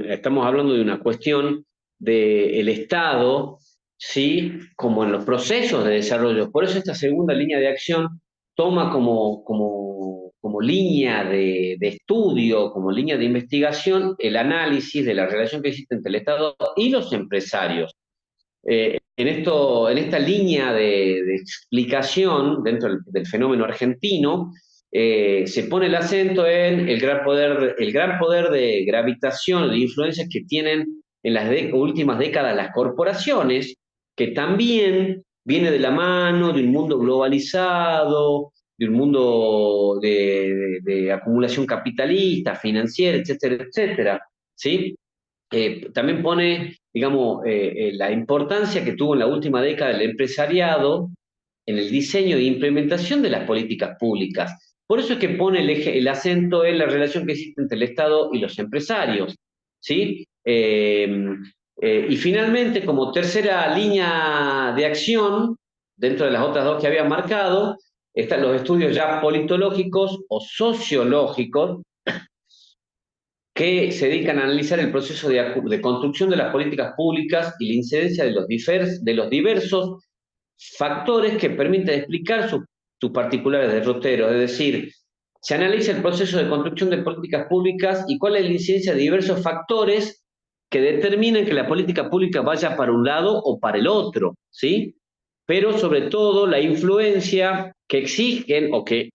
estamos hablando de una cuestión del Estado, ¿sí? Como en los procesos de desarrollo. Por eso esta segunda línea de acción toma como línea de estudio, como línea de investigación, el análisis de la relación que existe entre el Estado y los empresarios. En esta línea de explicación dentro del fenómeno argentino, se pone el acento en el gran poder de gravitación, de influencias que tienen en las últimas décadas las corporaciones, que también viene de la mano de un mundo globalizado, de un mundo de acumulación capitalista, financiera, etcétera, etcétera. ¿Sí? También pone, digamos, la importancia que tuvo en la última década el empresariado en el diseño e implementación de las políticas públicas. Por eso es que pone el acento en la relación que existe entre el Estado y los empresarios. ¿Sí? Y finalmente, como tercera línea de acción, dentro de las otras dos que había marcado, están los estudios ya politológicos o sociológicos, que se dedican a analizar el proceso de construcción de las políticas públicas y la incidencia de los diversos factores que permiten explicar sus particulares derroteros. Es decir, se analiza el proceso de construcción de políticas públicas y cuál es la incidencia de diversos factores que determinan que la política pública vaya para un lado o para el otro, ¿sí? Pero sobre todo la influencia que exigen o que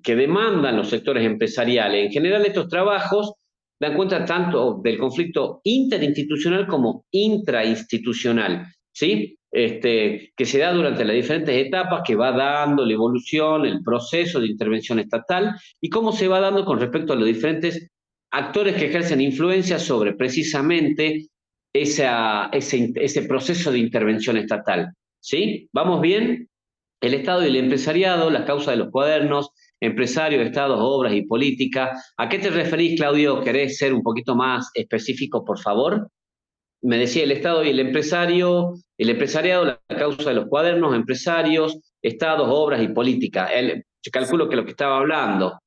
demandan los sectores empresariales. En general, estos trabajos dan cuenta tanto del conflicto interinstitucional como intrainstitucional, ¿sí? Que se da durante las diferentes etapas que va dando la evolución, el proceso de intervención estatal y cómo se va dando con respecto a los diferentes actores que ejercen influencia sobre precisamente ese proceso de intervención estatal. ¿Sí? ¿Vamos bien? El Estado y el empresariado, las causas de los cuadernos, empresarios, estados, obras y política. ¿A qué te referís, Claudio? ¿Querés ser un poquito más específico, por favor? Me decía el Estado y el empresariado, la causa de los cuadernos, empresarios, estados, obras y política. Yo calculo que lo que estaba hablando,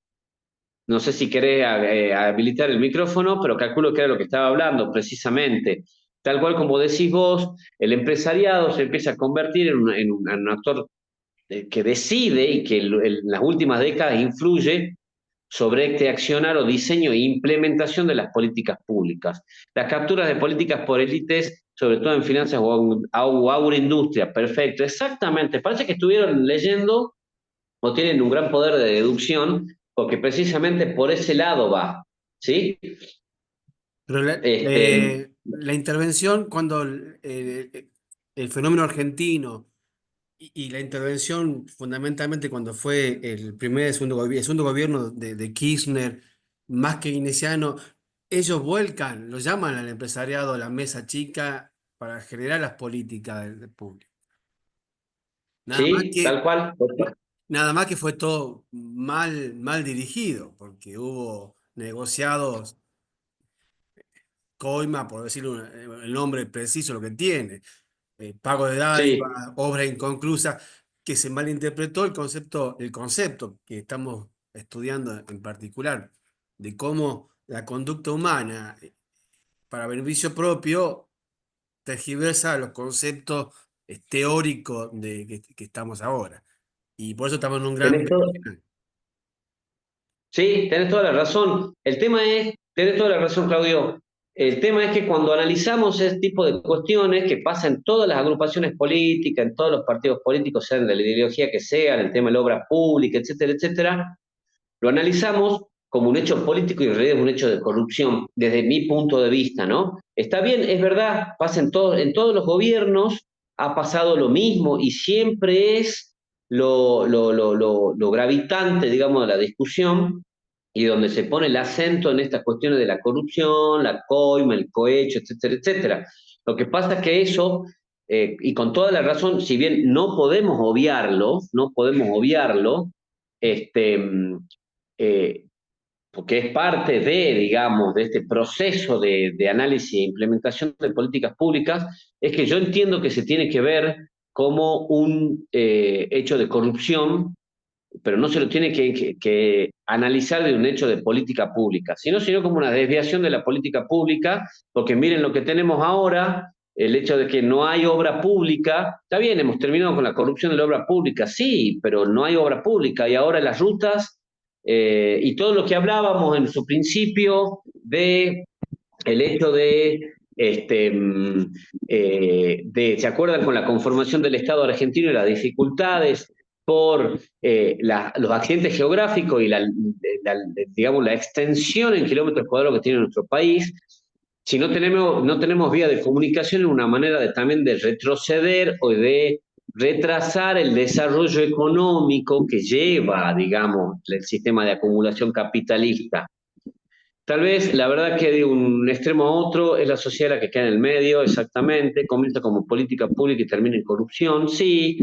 no sé si querés habilitar el micrófono, pero calculo que era lo que estaba hablando precisamente. Tal cual como decís vos, el empresariado se empieza a convertir en un actor que decide y que en las últimas décadas influye sobre este accionar o diseño e implementación de las políticas públicas. Las capturas de políticas por élites sobre todo en finanzas o agroindustria. Perfecto, exactamente. Parece que estuvieron leyendo o tienen un gran poder de deducción, porque precisamente por ese lado va, ¿sí? Pero Este, la intervención, cuando el fenómeno argentino y la intervención fundamentalmente cuando fue el primer y el segundo gobierno de Kirchner, más keynesiano, ellos vuelcan, lo llaman al empresariado a la mesa chica para generar las políticas del público. Nada más sí, tal que, cual. nada más que fue todo mal dirigido, porque hubo negociados coima, por decirlo el nombre preciso, lo que tiene, pago de Sí, dádiva, obra inconclusa, que se malinterpretó el concepto que estamos estudiando en particular, de cómo la conducta humana para beneficio propio tergiversa los conceptos teóricos que estamos ahora. Y por eso estamos en un gran tenés todo, berenjenal. sí, tenés toda la razón. El tema es, tenés toda la razón, Claudio. El tema es que cuando analizamos ese tipo de cuestiones que pasan en todas las agrupaciones políticas, en todos los partidos políticos, sean de la ideología que sean, el tema de la obra pública, etcétera, etcétera, lo analizamos como un hecho político y en realidad es un hecho de corrupción, desde mi punto de vista, ¿no? Está bien, es verdad, pasa en todos los gobiernos, ha pasado lo mismo y siempre es lo gravitante, digamos, de la discusión y donde se pone el acento en estas cuestiones de la corrupción, la coima, el cohecho, etcétera, etcétera. Lo que pasa es que eso, y con toda la razón, si bien no podemos obviarlo, este, eh, porque es parte de, digamos, de este proceso de análisis e implementación de políticas públicas, es que yo entiendo que se tiene que ver como un hecho de corrupción, pero no se lo tiene que analizar de un hecho de política pública, sino como una desviación de la política pública, porque miren lo que tenemos ahora, el hecho de que no hay obra pública, está bien, hemos terminado con la corrupción de la obra pública, sí, pero no hay obra pública y ahora las rutas y todo lo que hablábamos en su principio de el hecho ¿se acuerdan con la conformación del Estado argentino y las dificultades por los accidentes geográficos y digamos, la extensión en kilómetros cuadrados que tiene nuestro país? Si no tenemos vía de comunicación, es una manera también de retroceder o de retrasar el desarrollo económico que lleva, digamos, el sistema de acumulación capitalista. Tal vez la verdad que de un extremo a otro es la sociedad la que queda en el medio, exactamente, comienza como política pública y termina en corrupción, sí,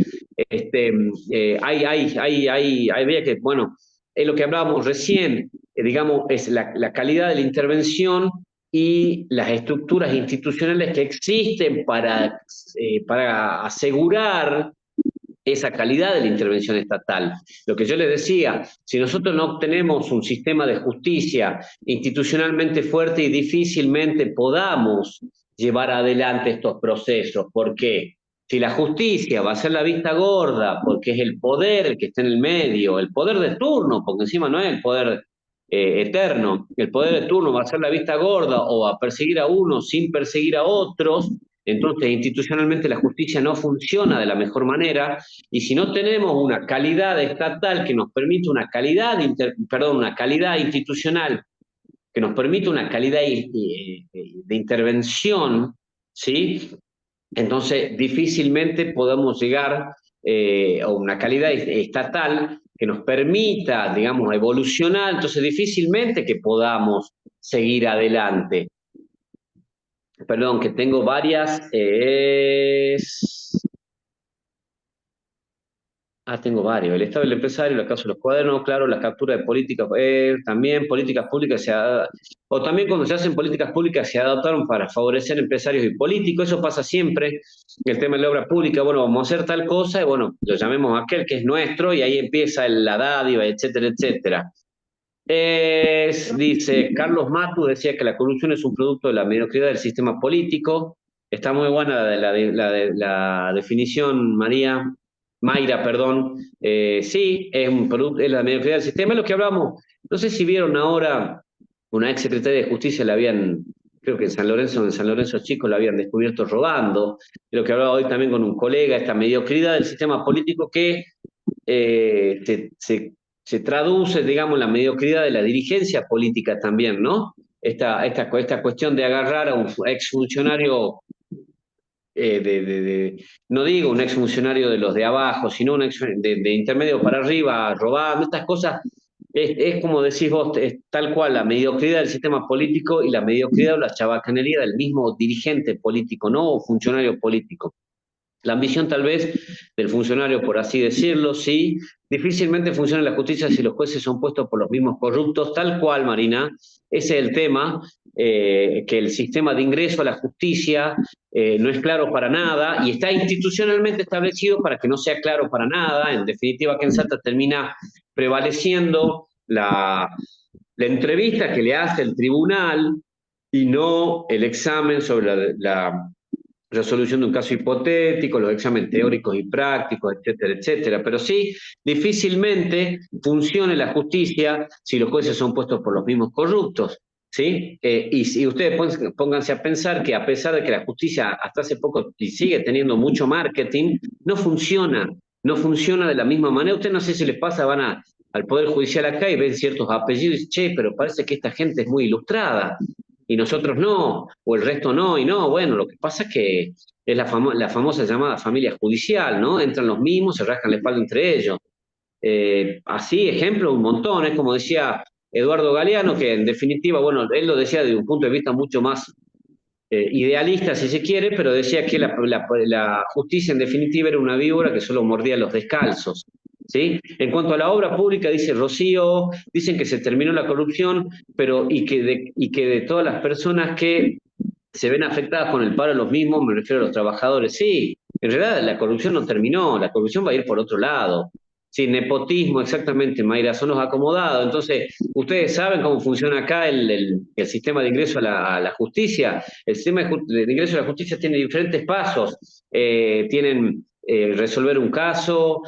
había que, bueno, es lo que hablábamos recién, digamos, es la calidad de la intervención y las estructuras institucionales que existen para asegurar esa calidad de la intervención estatal. Lo que yo les decía, si nosotros no tenemos un sistema de justicia institucionalmente fuerte y difícilmente podamos llevar adelante estos procesos. ¿Por qué? Si la justicia va a ser la vista gorda, porque es el poder el que está en el medio, el poder de turno, porque encima no es el poder eterno, el poder de turno va a ser la vista gorda o va a perseguir a unos sin perseguir a otros, entonces institucionalmente la justicia no funciona de la mejor manera y si no tenemos una calidad estatal que nos permita una calidad institucional que nos permita una calidad de intervención, ¿sí? Entonces difícilmente podemos llegar a una calidad estatal que nos permita, digamos, evolucionar, entonces difícilmente que podamos seguir adelante. Perdón, que tengo varias. Tengo varios. El Estado y el empresario, el caso de los cuadernos, claro, la captura de políticas, también políticas públicas, o también cuando se hacen políticas públicas se adaptaron para favorecer empresarios y políticos, eso pasa siempre. El tema de la obra pública, bueno, vamos a hacer tal cosa, y bueno, lo llamemos a aquel que es nuestro, y ahí empieza la dádiva, etcétera, etcétera. Dice, Carlos Matu decía que la corrupción es un producto de la mediocridad del sistema político. Está muy buena la definición, Mayra, perdón. Sí, es un producto, es la mediocridad del sistema. Es lo que hablamos. No sé si vieron ahora, una ex secretaria de Justicia la habían creo que en San Lorenzo Chico lo habían descubierto robando. Lo que hablaba hoy también con un colega, esta mediocridad del sistema político que se traduce, digamos, en la mediocridad de la dirigencia política también, ¿no? Esta cuestión de agarrar a un exfuncionario no digo un exfuncionario de los de abajo, sino un de intermedio para arriba, robando, estas cosas, es como decís vos, es tal cual la mediocridad del sistema político y la mediocridad o la chabacanería del mismo dirigente político, ¿no? O funcionario político. La ambición tal vez del funcionario, por así decirlo, sí. Difícilmente funciona la justicia si los jueces son puestos por los mismos corruptos, tal cual, Marina. Ese es el tema, que el sistema de ingreso a la justicia no es claro para nada y está institucionalmente establecido para que no sea claro para nada. En definitiva, que en Salta termina prevaleciendo la entrevista que le hace el tribunal y no el examen sobre la resolución de un caso hipotético, los exámenes teóricos y prácticos, etcétera, etcétera. Pero sí, difícilmente funcione la justicia si los jueces son puestos por los mismos corruptos. ¿Sí? Y si ustedes pónganse a pensar que a pesar de que la justicia hasta hace poco y sigue teniendo mucho marketing, no funciona de la misma manera. Ustedes no sé si les pasa, al Poder Judicial acá y ven ciertos apellidos y dicen, che, pero parece que esta gente es muy ilustrada y nosotros no, o el resto no, y no, bueno, lo que pasa es que es la famosa llamada familia judicial, ¿no? Entran los mismos, se rascan la espalda entre ellos. Así, ejemplo, un montón, es como decía Eduardo Galeano, que en definitiva, bueno, él lo decía desde un punto de vista mucho más idealista, si se quiere, pero decía que la justicia en definitiva era una víbora que solo mordía a los descalzos. ¿Sí? En cuanto a la obra pública, dice Rocío, dicen que se terminó la corrupción, pero y que de todas las personas que se ven afectadas con el paro los mismos, me refiero a los trabajadores, sí, en realidad la corrupción no terminó, la corrupción va a ir por otro lado. Sí, nepotismo, exactamente, Mayra, son los acomodados. Entonces, ustedes saben cómo funciona acá el sistema de ingreso a la justicia. El sistema de ingreso a la justicia tiene diferentes pasos. Tienen resolver un caso,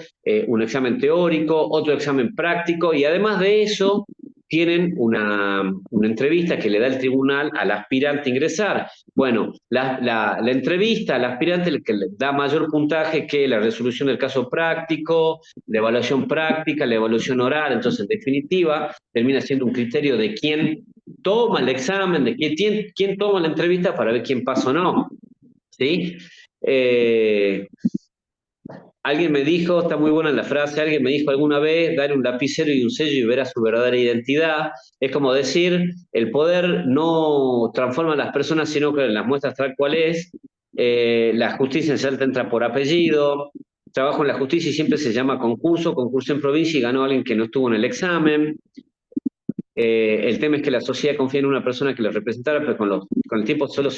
un examen teórico, otro examen práctico, y además de eso, tienen una entrevista que le da el tribunal al aspirante a ingresar. Bueno, la entrevista al aspirante que le da mayor puntaje que la resolución del caso práctico, la evaluación práctica, la evaluación oral. Entonces, en definitiva, termina siendo un criterio de quién toma el examen, de quién toma la entrevista para ver quién pasa o no. ¿Sí? Alguien me dijo, está muy buena la frase, alguien me dijo alguna vez, dale un lapicero y un sello y verás su verdadera identidad. Es como decir, el poder no transforma a las personas, sino que las muestra tal cual es. La justicia en Salta entra por apellido. Trabajo en la justicia y siempre se llama concurso en provincia y ganó alguien que no estuvo en el examen. El tema es que la sociedad confía en una persona que los representara, pero con el tiempo solo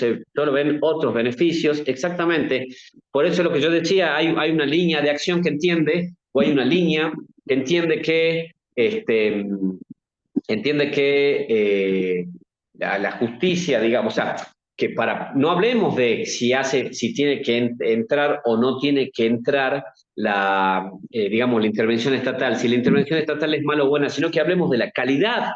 ven otros beneficios. Exactamente. Por eso es lo que yo decía, hay una línea de acción que entiende, o hay una línea que entiende que la justicia, digamos, o sea, que no hablemos de si tiene que entrar o no tiene que entrar digamos, la intervención estatal, si la intervención estatal es mala o buena, sino que hablemos de la calidad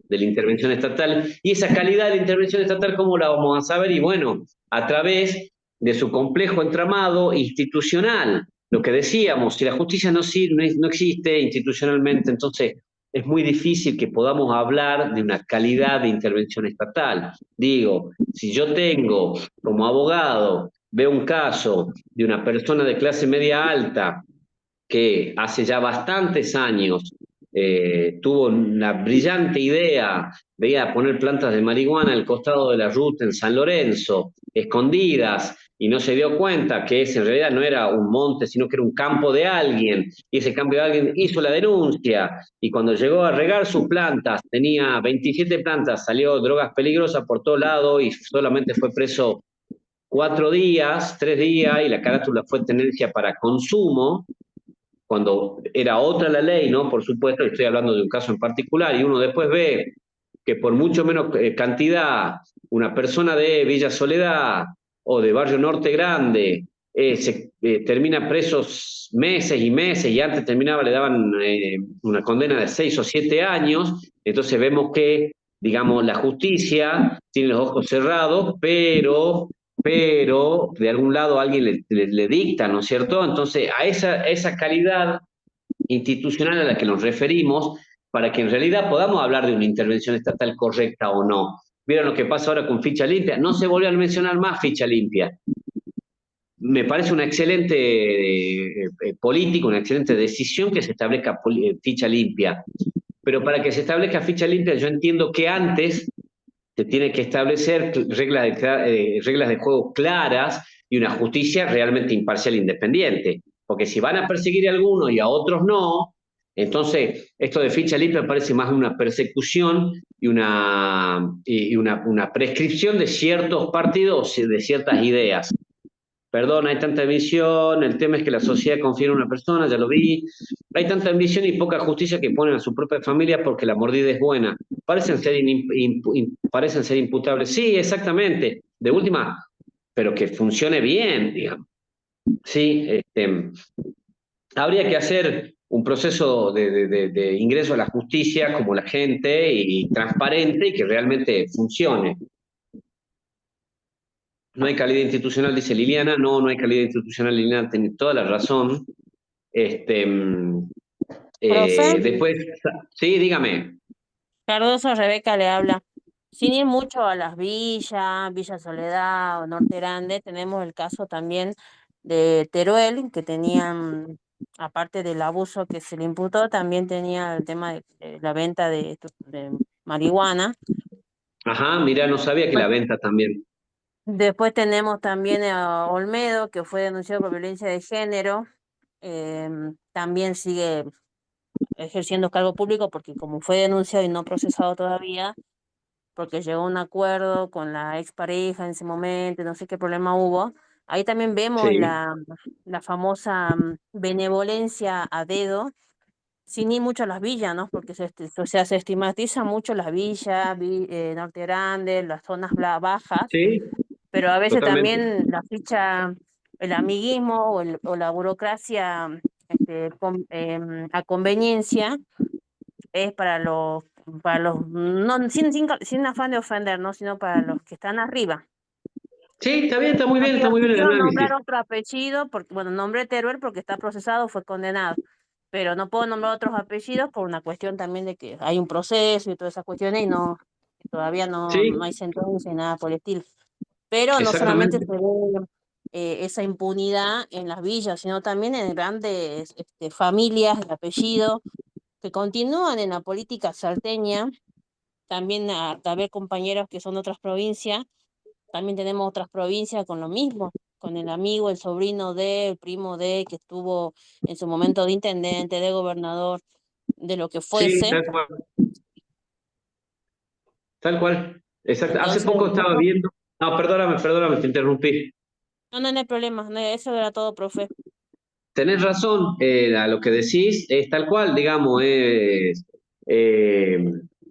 de la intervención estatal. Y esa calidad de la intervención estatal, ¿cómo la vamos a saber? Y bueno, a través de su complejo entramado institucional. Lo que decíamos, si la justicia no existe institucionalmente, entonces es muy difícil que podamos hablar de una calidad de intervención estatal. Digo, si yo tengo como abogado, veo un caso de una persona de clase media alta que hace ya bastantes años tuvo una brillante idea de ir a poner plantas de marihuana al costado de la ruta en San Lorenzo, escondidas, y no se dio cuenta que ese en realidad no era un monte, sino que era un campo de alguien, y ese campo de alguien hizo la denuncia, y cuando llegó a regar sus plantas, tenía 27 plantas, salió drogas peligrosas por todo lado y solamente fue preso 4 días, 3 días, y la carátula fue tenencia para consumo, cuando era otra la ley, ¿no? Por supuesto, estoy hablando de un caso en particular, y uno después ve que por mucho menos cantidad, una persona de Villa Soledad o de Barrio Norte Grande termina presos meses y meses, y antes terminaba, le daban una condena de 6 o 7 años, entonces vemos que digamos, la justicia tiene los ojos cerrados, pero de algún lado alguien le dicta, ¿no es cierto? Entonces, a esa calidad institucional a la que nos referimos, para que en realidad podamos hablar de una intervención estatal correcta o no. ¿Vieron lo que pasa ahora con ficha limpia? No se volvió a mencionar más ficha limpia. Me parece una excelente política, una excelente decisión que se establezca ficha limpia. Pero para que se establezca ficha limpia, yo entiendo que antes se tiene que establecer reglas de juego claras y una justicia realmente imparcial e independiente. Porque si van a perseguir a algunos y a otros no, entonces esto de ficha limpia me parece más una persecución y una prescripción de ciertos partidos, de ciertas ideas. Perdón, hay tanta ambición, el tema es que la sociedad confía en una persona, ya lo vi. Hay tanta ambición y poca justicia que ponen a su propia familia porque la mordida es buena. Parecen ser imputables. Sí, exactamente. De última, pero que funcione bien, digamos. Sí, habría que hacer un proceso de ingreso a la justicia como la gente y transparente y que realmente funcione. No hay calidad institucional, dice Liliana. No, no hay calidad institucional, Liliana, tiene toda la razón. Este, Profe, después, sí, dígame. Cardoso Rebeca le habla. Sin ir mucho a las villas, Villa Soledad o Norte Grande, tenemos el caso también de Teruel, que tenían, aparte del abuso que se le imputó, también tenía el tema de la venta de marihuana. Ajá, mira, no sabía que Pues, la venta también. después tenemos también a Olmedo, que fue denunciado por violencia de género. También sigue ejerciendo cargo público porque como fue denunciado y no procesado todavía, porque llegó a un acuerdo con la expareja en ese momento, no sé qué problema hubo. Ahí también vemos Sí, la famosa benevolencia a dedo, sin ir mucho a las villas, ¿no? Porque o sea, se estigmatiza mucho las villas, Norte Grande, las zonas bajas, sí, pero a veces totalmente. también la ficha, el amiguismo o la burocracia a conveniencia es para los, no, sin afán de ofender, ¿no? Sino para los que están arriba. Sí, está bien, No está quiero, muy no bien el quiero análisis. nombrar otro apellido, porque, bueno, nombré Teruel porque está procesado, fue condenado, pero no puedo nombrar otros apellidos por una cuestión también de que hay un proceso y todas esas cuestiones y no, todavía no Sí, hay sentencia ni nada por el estilo. Pero no solamente exactamente. se ve esa impunidad en las villas, sino también en grandes familias de apellido que continúan en la política salteña, también a ver compañeros que son de otras provincias, también tenemos otras provincias con lo mismo, con el amigo, el sobrino de, el primo de, que estuvo en su momento de intendente, de gobernador, de lo que Sí, fuese. tal cual. Tal cual. Exacto. Hace Entonces, poco estaba viendo. No, perdóname, te interrumpí. no hay problema, eso era todo, profe. Tenés razón, a lo que decís es tal cual, digamos, es eh,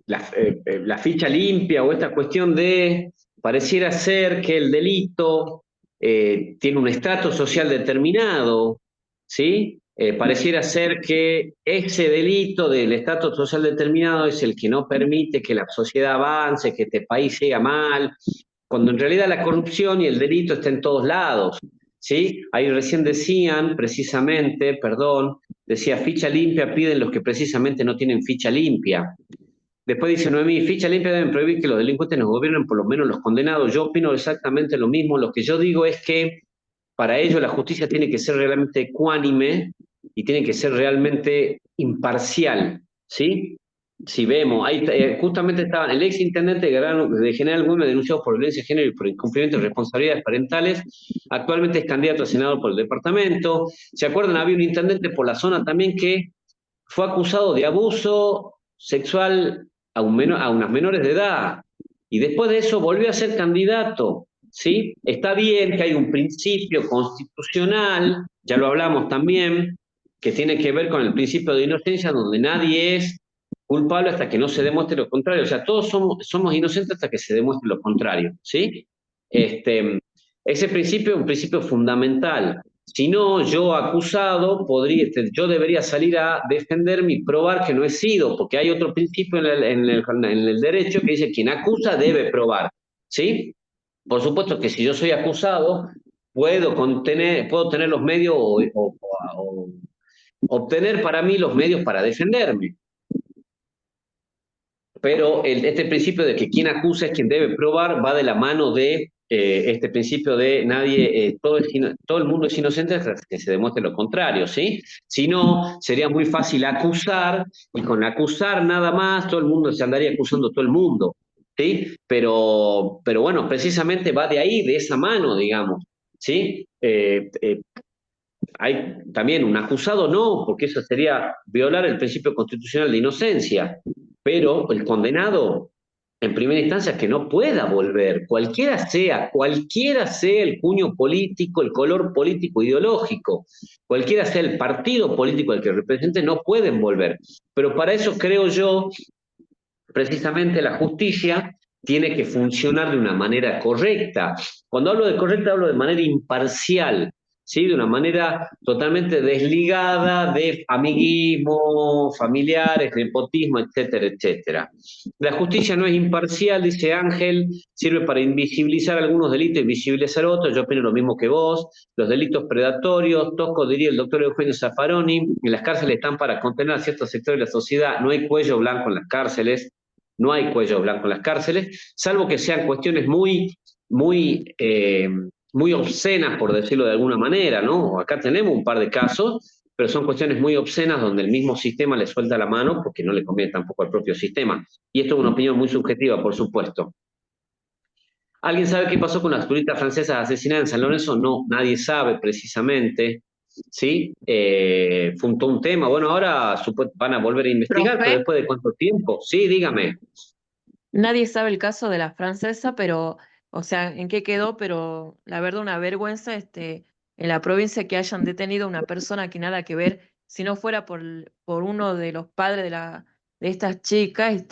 la ficha limpia o esta cuestión de pareciera ser que el delito tiene un estrato social determinado, ¿sí? Pareciera ser que ese delito del estrato social determinado es el que no permite que la sociedad avance, que este país siga mal, cuando en realidad la corrupción y el delito está en todos lados. ¿Sí? Ahí recién decían, precisamente, perdón, decía ficha limpia piden los que precisamente no tienen ficha limpia. Después dice Noemí, ficha limpia deben prohibir que los delincuentes nos gobiernen, por lo menos los condenados. Yo opino exactamente lo mismo. Lo que yo digo es que para ello la justicia tiene que ser realmente ecuánime y tiene que ser realmente imparcial, ¿sí? Si vemos, ahí justamente estaba el ex intendente de General Güemes denunciado por violencia de género y por incumplimiento de responsabilidades parentales, actualmente es candidato a senador por el departamento. ¿Se acuerdan? Había un intendente por la zona también que fue acusado de abuso sexual a unas menores de edad y después de eso volvió a ser candidato. ¿Sí? Está bien que hay un principio constitucional, ya lo hablamos también, que tiene que ver con el principio de inocencia, donde nadie es culpable hasta que no se demuestre lo contrario. O sea, todos somos inocentes hasta que se demuestre lo contrario, ¿sí? Ese principio es un principio fundamental. Si no, yo acusado, yo debería salir a defenderme y probar que no he sido, porque hay otro principio en el derecho que dice quien acusa debe probar, ¿sí? Por supuesto que si yo soy acusado, puedo tener los medios o obtener para mí los medios para defenderme. Pero este principio de que quien acusa es quien debe probar va de la mano de este principio de todo el mundo es inocente hasta que se demuestre lo contrario, ¿sí? Si no, sería muy fácil acusar y con acusar nada más todo el mundo se andaría acusando a todo el mundo, ¿sí? Pero bueno, precisamente va de ahí, de esa mano, digamos, ¿sí? Hay también un acusado, no, porque eso sería violar el principio constitucional de inocencia, pero el condenado, en primera instancia, que no pueda volver, cualquiera sea el cuño político, el color político ideológico, cualquiera sea el partido político al que represente, no pueden volver. Pero para eso creo yo, precisamente la justicia tiene que funcionar de una manera correcta. Cuando hablo de correcta, hablo de manera imparcial, ¿sí? De una manera totalmente desligada de amiguismo, familiares, nepotismo, etcétera, etcétera. La justicia no es imparcial, dice Ángel, sirve para invisibilizar algunos delitos y visibilizar otros. Yo opino lo mismo que vos. Los delitos predatorios, Tosco diría el doctor Eugenio Zaffaroni, en las cárceles están para contener a ciertos sectores de la sociedad, no hay cuello blanco en las cárceles. No hay cuello blanco en las cárceles, salvo que sean cuestiones muy obscenas, por decirlo de alguna manera, ¿no? Acá tenemos un par de casos, pero son cuestiones muy obscenas donde el mismo sistema le suelta la mano porque no le conviene tampoco al propio sistema. Y esto es una opinión muy subjetiva, por supuesto. ¿Alguien sabe qué pasó con las turistas francesas asesinadas en San Lorenzo? No, nadie sabe precisamente. ¿Sí? Fue todo un tema. Bueno, ahora van a volver a investigar, pero Profe, ¿después de cuánto tiempo? Sí, dígame. nadie sabe el caso de la francesa, pero, o sea, en qué quedó, pero la verdad una vergüenza, en la provincia que hayan detenido a una persona que nada que ver, si no fuera por uno de los padres de estas chicas,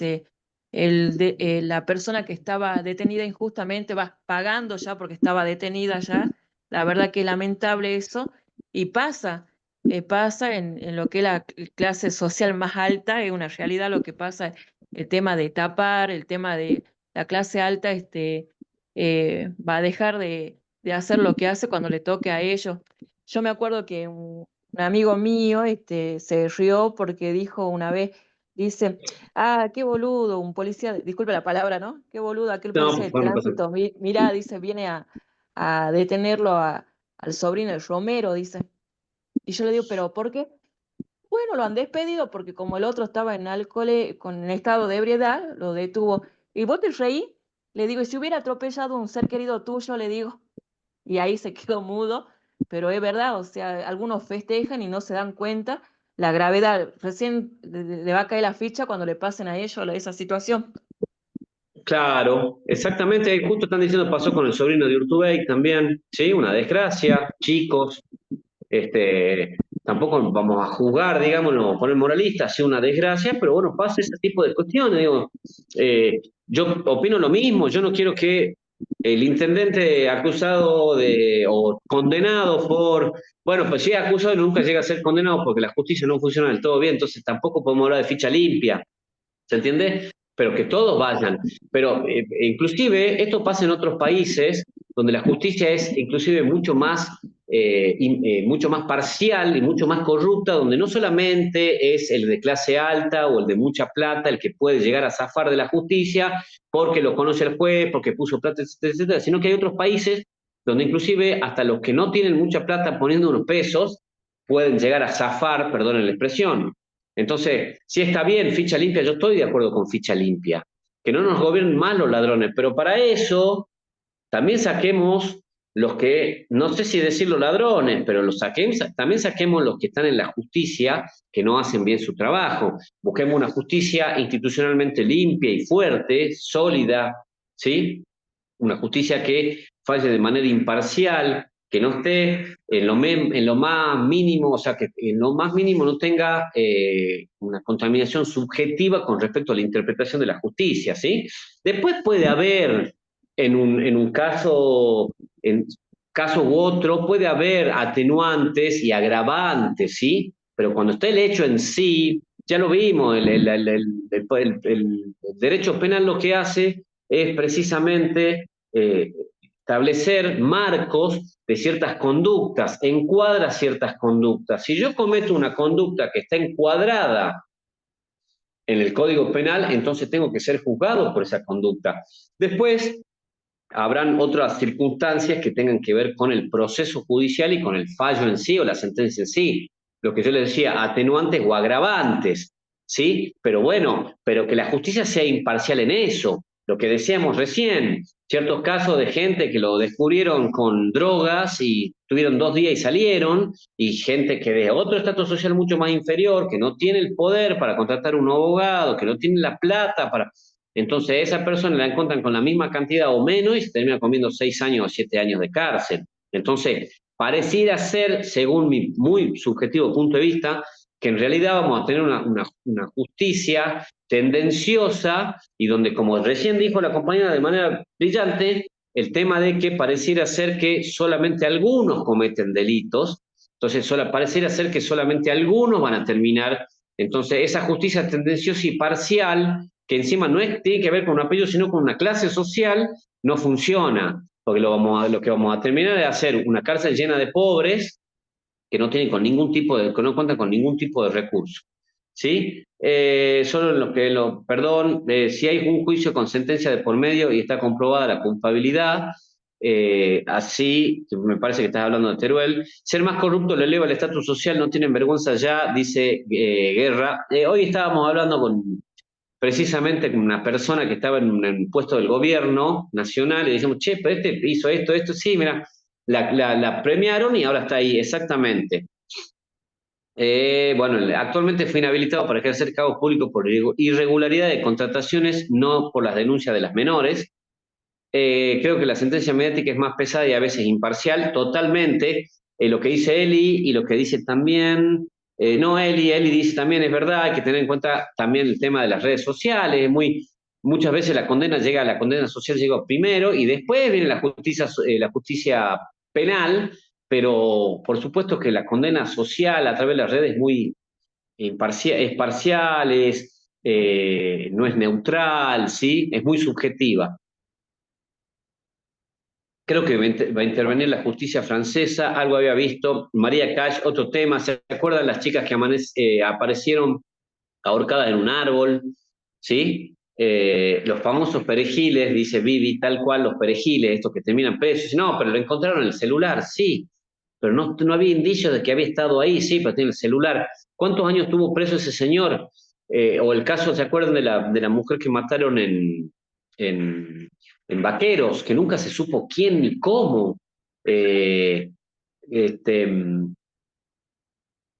la persona que estaba detenida injustamente va pagando ya porque estaba detenida ya, la verdad que es lamentable eso, y pasa en lo que es la clase social más alta, es una realidad lo que pasa el tema de tapar, el tema de la clase alta, va a dejar de hacer lo que hace cuando le toque a ellos. Yo me acuerdo que un amigo mío, se rió porque dijo una vez, dice, ah, qué boludo, un policía, disculpe la palabra, ¿no? Qué boludo, aquel No, policía por de favor, no pasa. tránsito, mira, dice, viene a detenerlo al sobrino, el Romero, dice. Y yo le digo, ¿pero por qué? Bueno, lo han despedido porque como el otro estaba en alcohol, con estado de ebriedad, lo detuvo. ¿Y vos te reí? Le digo, y si hubiera atropellado a un ser querido tuyo, le digo. Y ahí se quedó mudo, pero es verdad, o sea, algunos festejan y no se dan cuenta la gravedad. Recién le va a caer la ficha cuando le pasen a ellos esa situación. Claro, exactamente, justo están diciendo pasó con el sobrino de Urtubey también, ¿sí? Una desgracia, chicos, tampoco vamos a juzgar, digamos, no poner moralistas, sí, una desgracia, pero bueno, pasa ese tipo de cuestiones, digo, yo opino lo mismo, yo no quiero que el intendente acusado o condenado bueno, pues si es acusado y nunca llega a ser condenado porque la justicia no funciona del todo bien, entonces tampoco podemos hablar de ficha limpia, ¿se entiende? Pero que todos vayan. Pero inclusive esto pasa en otros países donde la justicia es inclusive mucho más parcial y mucho más corrupta, donde no solamente es el de clase alta o el de mucha plata el que puede llegar a zafar de la justicia porque lo conoce el juez, porque puso plata, etcétera, etcétera, sino que hay otros países donde inclusive hasta los que no tienen mucha plata poniendo unos pesos pueden llegar a zafar, perdonen la expresión. Entonces, si está bien, ficha limpia, yo estoy de acuerdo con ficha limpia, que no nos gobiernen más los ladrones, pero para eso también saquemos los que, no sé si decirlo ladrones, pero también saquemos los que están en la justicia, que no hacen bien su trabajo. Busquemos una justicia institucionalmente limpia y fuerte, sólida, ¿sí? Una justicia que falle de manera imparcial, que no esté en lo más mínimo, o sea, que en lo más mínimo no tenga una contaminación subjetiva con respecto a la interpretación de la justicia, ¿sí? Después puede haber en un caso, caso u otro puede haber atenuantes y agravantes, ¿sí? Pero cuando está el hecho en sí, ya lo vimos, el derecho penal lo que hace es precisamente establecer marcos de ciertas conductas, encuadra ciertas conductas. Si yo cometo una conducta que está encuadrada en el Código Penal, entonces tengo que ser juzgado por esa conducta. Después, habrán otras circunstancias que tengan que ver con el proceso judicial y con el fallo en sí o la sentencia en sí. Lo que yo le decía, atenuantes o agravantes, ¿sí? Pero bueno, pero que la justicia sea imparcial en eso. Lo que decíamos recién, ciertos casos de gente que lo descubrieron con drogas y tuvieron 2 días y salieron, y gente que de otro estatus social mucho más inferior, que no tiene el poder para contratar un abogado, que no tiene la plata para... Entonces, esa persona la encuentran con la misma cantidad o menos y se termina comiendo 6 años o 7 años de cárcel. Entonces, pareciera ser, según mi muy subjetivo punto de vista, que en realidad vamos a tener una justicia tendenciosa y donde, como recién dijo la compañera de manera brillante, el tema de que pareciera ser que solamente algunos cometen delitos, entonces pareciera ser que solamente algunos van a terminar. Entonces, esa justicia tendenciosa y parcial que encima no tiene que ver con un apellido, sino con una clase social, no funciona. Porque lo que vamos a terminar es hacer una cárcel llena de pobres que no tienen que no cuentan con ningún tipo de recurso. ¿Sí? Solo en perdón, si hay un juicio con sentencia de por medio y está comprobada la culpabilidad, así, me parece que estás hablando de Teruel, ser más corrupto le eleva el estatus social, no tienen vergüenza ya, dice Guerra. Hoy estábamos hablando precisamente con una persona que estaba en un puesto del gobierno nacional y decimos, che, pero este hizo esto, sí, mira, la premiaron y ahora está ahí, exactamente. Bueno, actualmente fue inhabilitado para ejercer cargos públicos por irregularidad de contrataciones, no por las denuncias de las menores. Creo que la sentencia mediática es más pesada y a veces imparcial, totalmente. Lo que dice Eli y lo que dice también, no Eli dice también, es verdad, hay que tener en cuenta también el tema de las redes sociales. Muchas veces la condena social llega primero y después viene la justicia penal, pero por supuesto que la condena social a través de las redes es muy es parcial, no es neutral, ¿sí? Es muy subjetiva. Creo que va a intervenir la justicia francesa, algo había visto. María Cash, otro tema. ¿Se acuerdan las chicas que aparecieron ahorcadas en un árbol? ¿Sí? Los famosos perejiles, dice Vivi, tal cual los perejiles, estos que terminan presos. No, pero lo encontraron en el celular, sí. Pero no había indicios de que había estado ahí, sí, pero tiene el celular. ¿Cuántos años tuvo preso ese señor? O el caso, ¿se acuerdan de la mujer que mataron en, en Vaqueros, que nunca se supo quién ni cómo? Eh, este,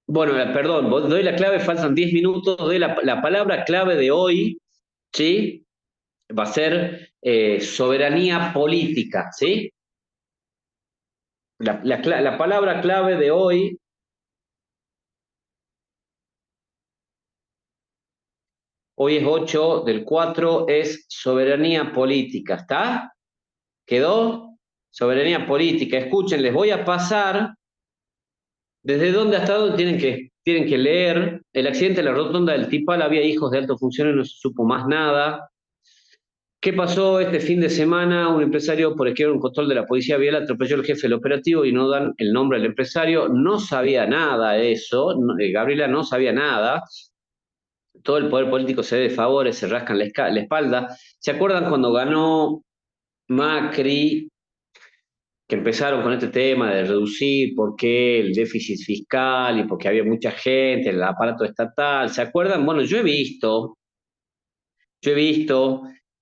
bueno, perdón, doy la clave, faltan 10 minutos, doy la palabra clave de hoy, ¿sí? Va a ser soberanía política, ¿sí? La palabra clave de hoy, hoy es 8/4, es soberanía política, ¿está? ¿Quedó? Soberanía política. Escuchen, les voy a pasar desde dónde hasta dónde tienen que leer. El accidente de la rotonda del Tipal, había hijos de altos funcionarios, no se supo más nada. ¿Qué pasó este fin de semana? Un empresario, por esquivar un control de la policía vial, atropelló al jefe del operativo y no dan el nombre del empresario. No sabía nada de eso, Gabriela no sabía nada. Todo el poder político se dé de favores, se rascan la espalda. ¿Se acuerdan cuando ganó Macri, que empezaron con este tema de reducir por qué el déficit fiscal y porque había mucha gente en el aparato estatal? ¿Se acuerdan? Bueno, yo he visto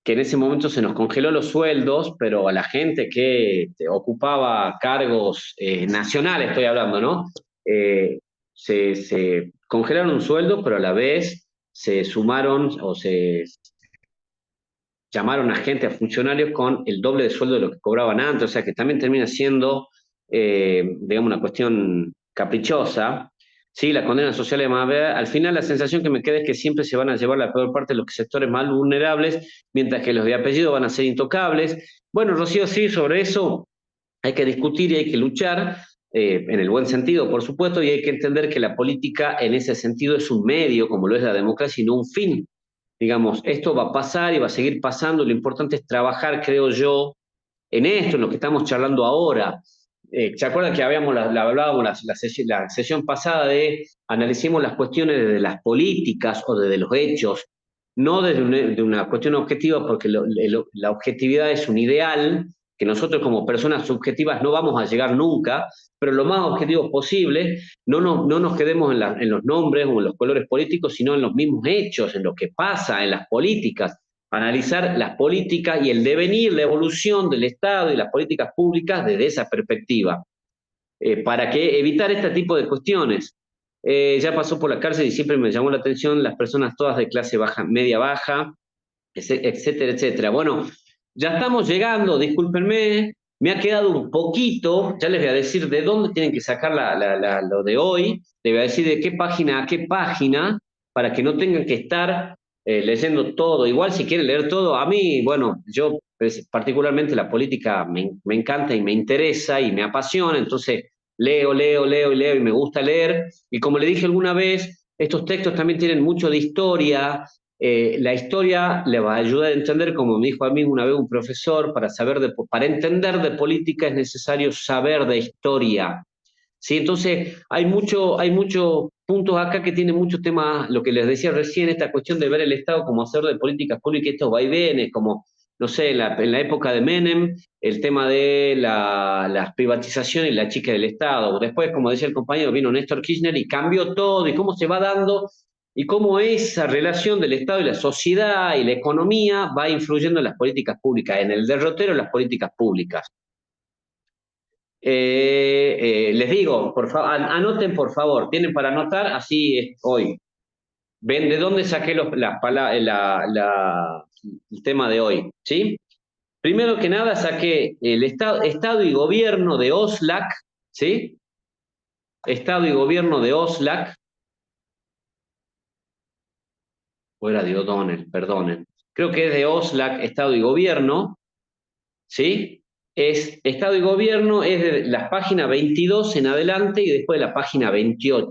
que en ese momento se nos congeló los sueldos, pero a la gente que ocupaba cargos nacionales, estoy hablando, ¿no? Se congelaron un sueldo, pero a la vez se sumaron o se llamaron a gente, a funcionarios con el doble de sueldo de lo que cobraban antes, o sea que también termina siendo, digamos, una cuestión caprichosa. Sí, la condena social es más vera. Al final la sensación que me queda es que siempre se van a llevar la peor parte de los sectores más vulnerables, mientras que los de apellido van a ser intocables. Bueno, Rocío, sí, sobre eso Hay que discutir y hay que luchar, en el buen sentido, por supuesto, y hay que entender que la política en ese sentido es un medio, como lo es la democracia, y no un fin. Digamos, esto va a pasar y va a seguir pasando, lo importante es trabajar, creo yo, en esto, en lo que estamos charlando ahora. ¿Se acuerdan que hablábamos la sesión pasada de analicemos las cuestiones desde las políticas o desde los hechos, no desde de una cuestión objetiva, porque la objetividad es un ideal que nosotros como personas subjetivas no vamos a llegar nunca, pero lo más objetivo posible, no nos quedemos en los nombres o en los colores políticos, sino en los mismos hechos, en lo que pasa en las políticas, analizar las políticas y el devenir, la evolución del Estado y las políticas públicas desde esa perspectiva, para que evitar este tipo de cuestiones. Ya pasó por la cárcel y siempre me llamó la atención las personas todas de clase baja, media baja, etcétera, etcétera. Bueno, ya estamos llegando, discúlpenme, me ha quedado un poquito, ya les voy a decir de dónde tienen que sacar lo de hoy, les voy a decir de qué página a qué página, para que no tengan que estar leyendo todo. Igual si quieren leer todo, a mí, bueno, yo particularmente la política me encanta y me interesa y me apasiona, entonces leo y me gusta leer. Y como le dije alguna vez, estos textos también tienen mucho de historia. La historia le va a ayudar a entender, como me dijo a mí una vez un profesor, para entender de política es necesario saber de historia. ¿Sí? Entonces, hay muchos puntos acá que tienen muchos temas, lo que les decía recién, esta cuestión de ver el Estado como hacer de políticas públicas estos vaivenes, como, no sé, en la época de Menem, el tema de las privatizaciones y la chica del Estado. Después, como decía el compañero, vino Néstor Kirchner y cambió todo, y cómo se va dando, y cómo esa relación del Estado y la sociedad y la economía va influyendo en las políticas públicas, en el derrotero de las políticas públicas. Les digo, por favor, anoten por favor, tienen para anotar, así es hoy. ¿Ven de dónde saqué el tema de hoy? ¿Sí? Primero que nada saqué el Estado y Gobierno de Oxlack, ¿sí? Estado y Gobierno de Oxlack, o era de O'Donnell, perdonen. Creo que es de Oxlack, Estado y Gobierno, ¿sí? Es Estado y Gobierno, es de la página 22 en adelante y después de la página 28.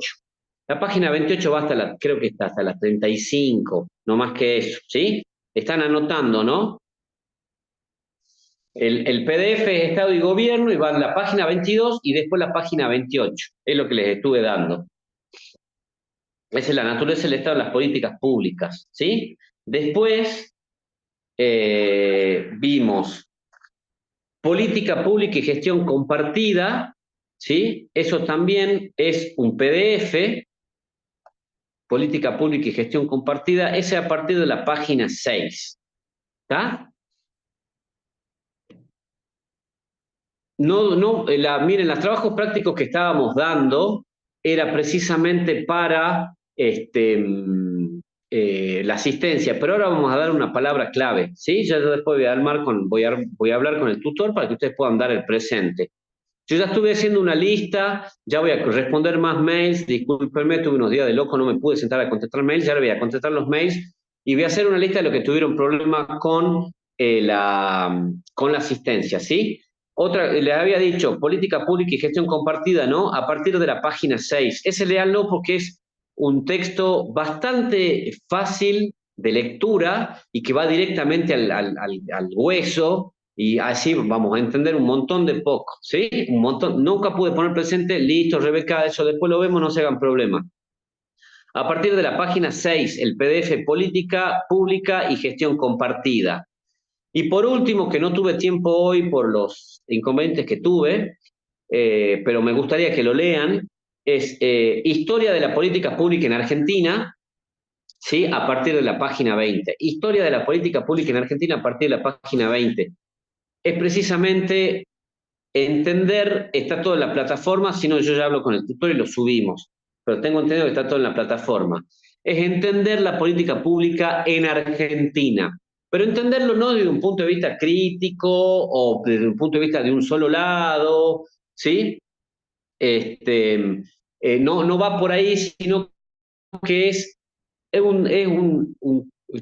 La página 28 va creo que está hasta las 35, no más que eso, ¿sí? Están anotando, ¿no? El PDF es Estado y Gobierno y va a la página 22 y después la página 28. Es lo que les estuve dando. Esa es la naturaleza del Estado en las políticas públicas, ¿sí? Después vimos política pública y gestión compartida, ¿sí? Eso también es un PDF, política pública y gestión compartida, ese a partir de la página 6, ¿está? Miren, los trabajos prácticos que estábamos dando era precisamente para la asistencia, pero ahora vamos a dar una palabra clave, ¿sí? Ya yo después voy a hablar con el tutor para que ustedes puedan dar el presente. Yo ya estuve haciendo una lista, ya voy a responder más mails, discúlpenme, tuve unos días de loco, no me pude sentar a contestar mails, ya voy a contestar los mails y voy a hacer una lista de los que tuvieron problemas con la asistencia, ¿sí? Otra, les había dicho, política pública y gestión compartida, ¿no? A partir de la página 6. Ese léanlo porque es un texto bastante fácil de lectura y que va directamente al hueso, y así vamos a entender un montón de poco, ¿sí? Un montón. Nunca pude poner presente, listo, Rebeca, eso después lo vemos, no se hagan problema. A partir de la página 6, el PDF Política Pública y Gestión Compartida. Y por último, que no tuve tiempo hoy por los inconvenientes que tuve, pero me gustaría que lo lean, es Historia de la Política Pública en Argentina, ¿sí? A partir de la página 20. Historia de la Política Pública en Argentina a partir de la página 20. Es precisamente entender, está todo en la plataforma, si no yo ya hablo con el tutor y lo subimos, pero tengo entendido que está todo en la plataforma. Es entender la política pública en Argentina, pero entenderlo no desde un punto de vista crítico o desde un punto de vista de un solo lado, ¿sí? No va por ahí, sino que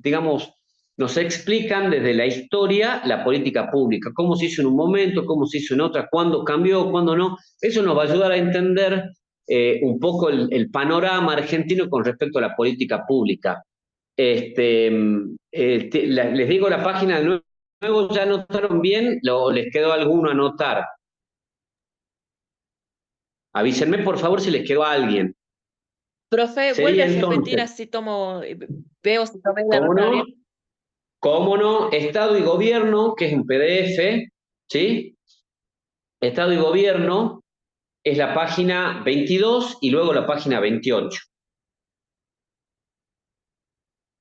digamos, nos explican desde la historia la política pública, cómo se hizo en un momento, cómo se hizo en otra, cuándo cambió, cuándo no. Eso nos va a ayudar a entender un poco el panorama argentino con respecto a la política pública. Les digo la página de nuevo, ¿ya anotaron bien? ¿Les quedó alguno a anotar? Avísenme, por favor, si les quedó a alguien. Profe, Sería vuelve a repetir, entonces, así veo si tomé la ¿cómo nota no? bien. ¿Cómo no? Estado y gobierno, que es un PDF, ¿sí? Estado y gobierno es la página 22 y luego la página 28.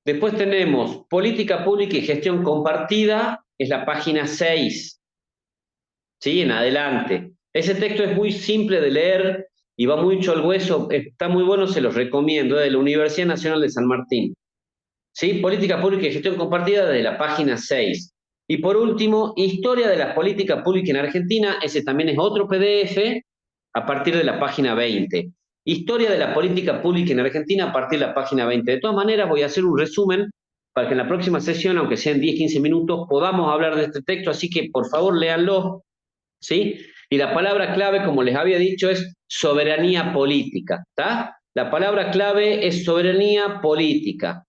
Después tenemos política pública y gestión compartida, es la página 6, ¿sí? En adelante. Ese texto es muy simple de leer y va mucho al hueso, está muy bueno, se los recomiendo, es de la Universidad Nacional de San Martín. ¿Sí? Política pública y gestión compartida de la página 6. Y por último, historia de la política pública en Argentina, ese también es otro PDF a partir de la página 20. Historia de la política pública en Argentina a partir de la página 20. De todas maneras, voy a hacer un resumen para que en la próxima sesión, aunque sean 10-15 minutos, podamos hablar de este texto, así que por favor léanlo, ¿sí? Y la palabra clave, como les había dicho, es soberanía política, ¿está? La palabra clave es soberanía política.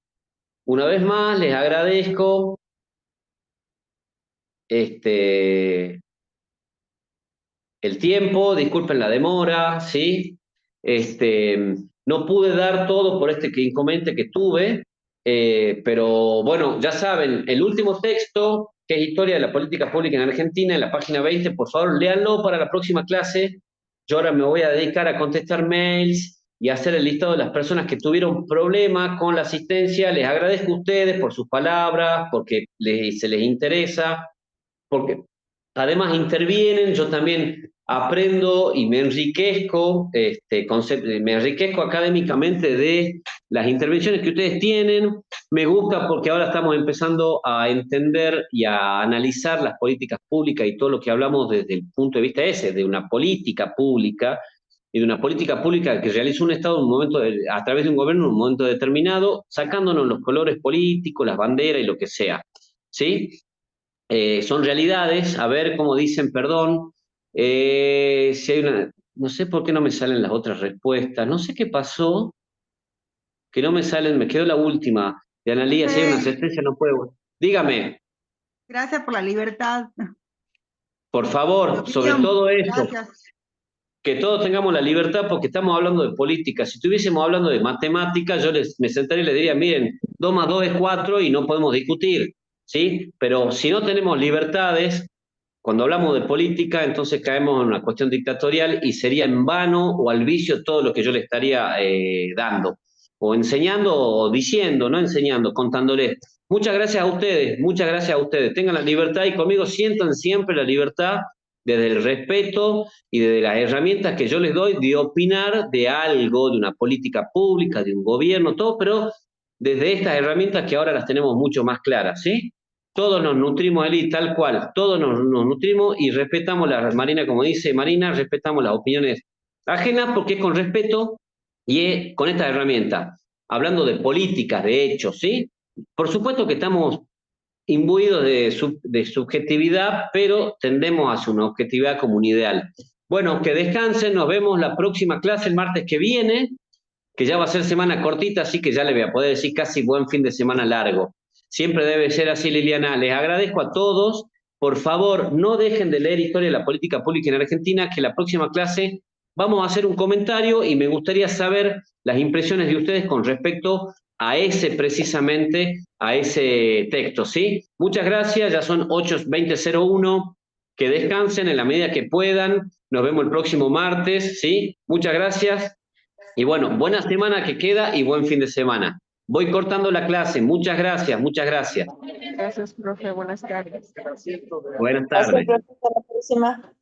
Una vez más, les agradezco el tiempo, disculpen la demora, ¿sí? No pude dar todo por este inconveniente que tuve, pero bueno, ya saben, el último texto, que es Historia de la Política Pública en Argentina, en la página 20, por favor, léanlo para la próxima clase. Yo ahora me voy a dedicar a contestar mails y a hacer el listado de las personas que tuvieron problemas con la asistencia. Les agradezco a ustedes por sus palabras, porque se les interesa, porque además intervienen, yo también aprendo y me enriquezco, me enriquezco académicamente de las intervenciones que ustedes tienen. Me gusta porque ahora estamos empezando a entender y a analizar las políticas públicas y todo lo que hablamos desde el punto de vista ese, de una política pública y de una política pública que realiza un Estado en un momento a través de un gobierno en un momento determinado, sacándonos los colores políticos, las banderas y lo que sea. ¿Sí? Son realidades, a ver cómo dicen, perdón, si hay una, no sé por qué no me salen las otras respuestas, no sé qué pasó, que no me salen, me quedó la última, de Analía, si hay una asistencia no puedo. Dígame, Gracias por la libertad. por favor, sobre todo eso, Gracias. que todos tengamos la libertad porque estamos hablando de política. Si estuviésemos hablando de matemáticas, yo me sentaría y les diría, miren, 2 más 2 es 4 y no podemos discutir, ¿sí? Pero si no tenemos libertades, cuando hablamos de política, entonces caemos en una cuestión dictatorial y sería en vano o al vicio todo lo que yo le estaría dando, o enseñando o diciendo, no enseñando, contándoles. Muchas gracias a ustedes, muchas gracias a ustedes. Tengan la libertad y conmigo sientan siempre la libertad desde el respeto y desde las herramientas que yo les doy de opinar de algo, de una política pública, de un gobierno, todo, pero desde estas herramientas que ahora las tenemos mucho más claras, ¿sí? Todos nos nutrimos, Eli, tal cual, todos nos nutrimos y respetamos Marina, como dice Marina, respetamos las opiniones ajenas porque es con respeto y es con esta herramienta, hablando de políticas, de hechos, ¿sí? Por supuesto que estamos imbuidos de subjetividad, pero tendemos hacia una objetividad como un ideal. Bueno, que descansen, nos vemos la próxima clase el martes que viene, que ya va a ser semana cortita, así que ya le voy a poder decir casi buen fin de semana largo. Siempre debe ser así, Liliana. Les agradezco a todos. Por favor, no dejen de leer Historia de la Política Pública en Argentina, que la próxima clase vamos a hacer un comentario y me gustaría saber las impresiones de ustedes con respecto a precisamente, a ese texto, ¿sí? Muchas gracias, ya son 8:20:01. Que descansen en la medida que puedan. Nos vemos el próximo martes, ¿sí? Muchas gracias. Y bueno, buena semana que queda y buen fin de semana. Voy cortando la clase. Muchas gracias, muchas gracias. Gracias, profe. Buenas tardes. Buenas Gracias, tardes. profe. Hasta la próxima.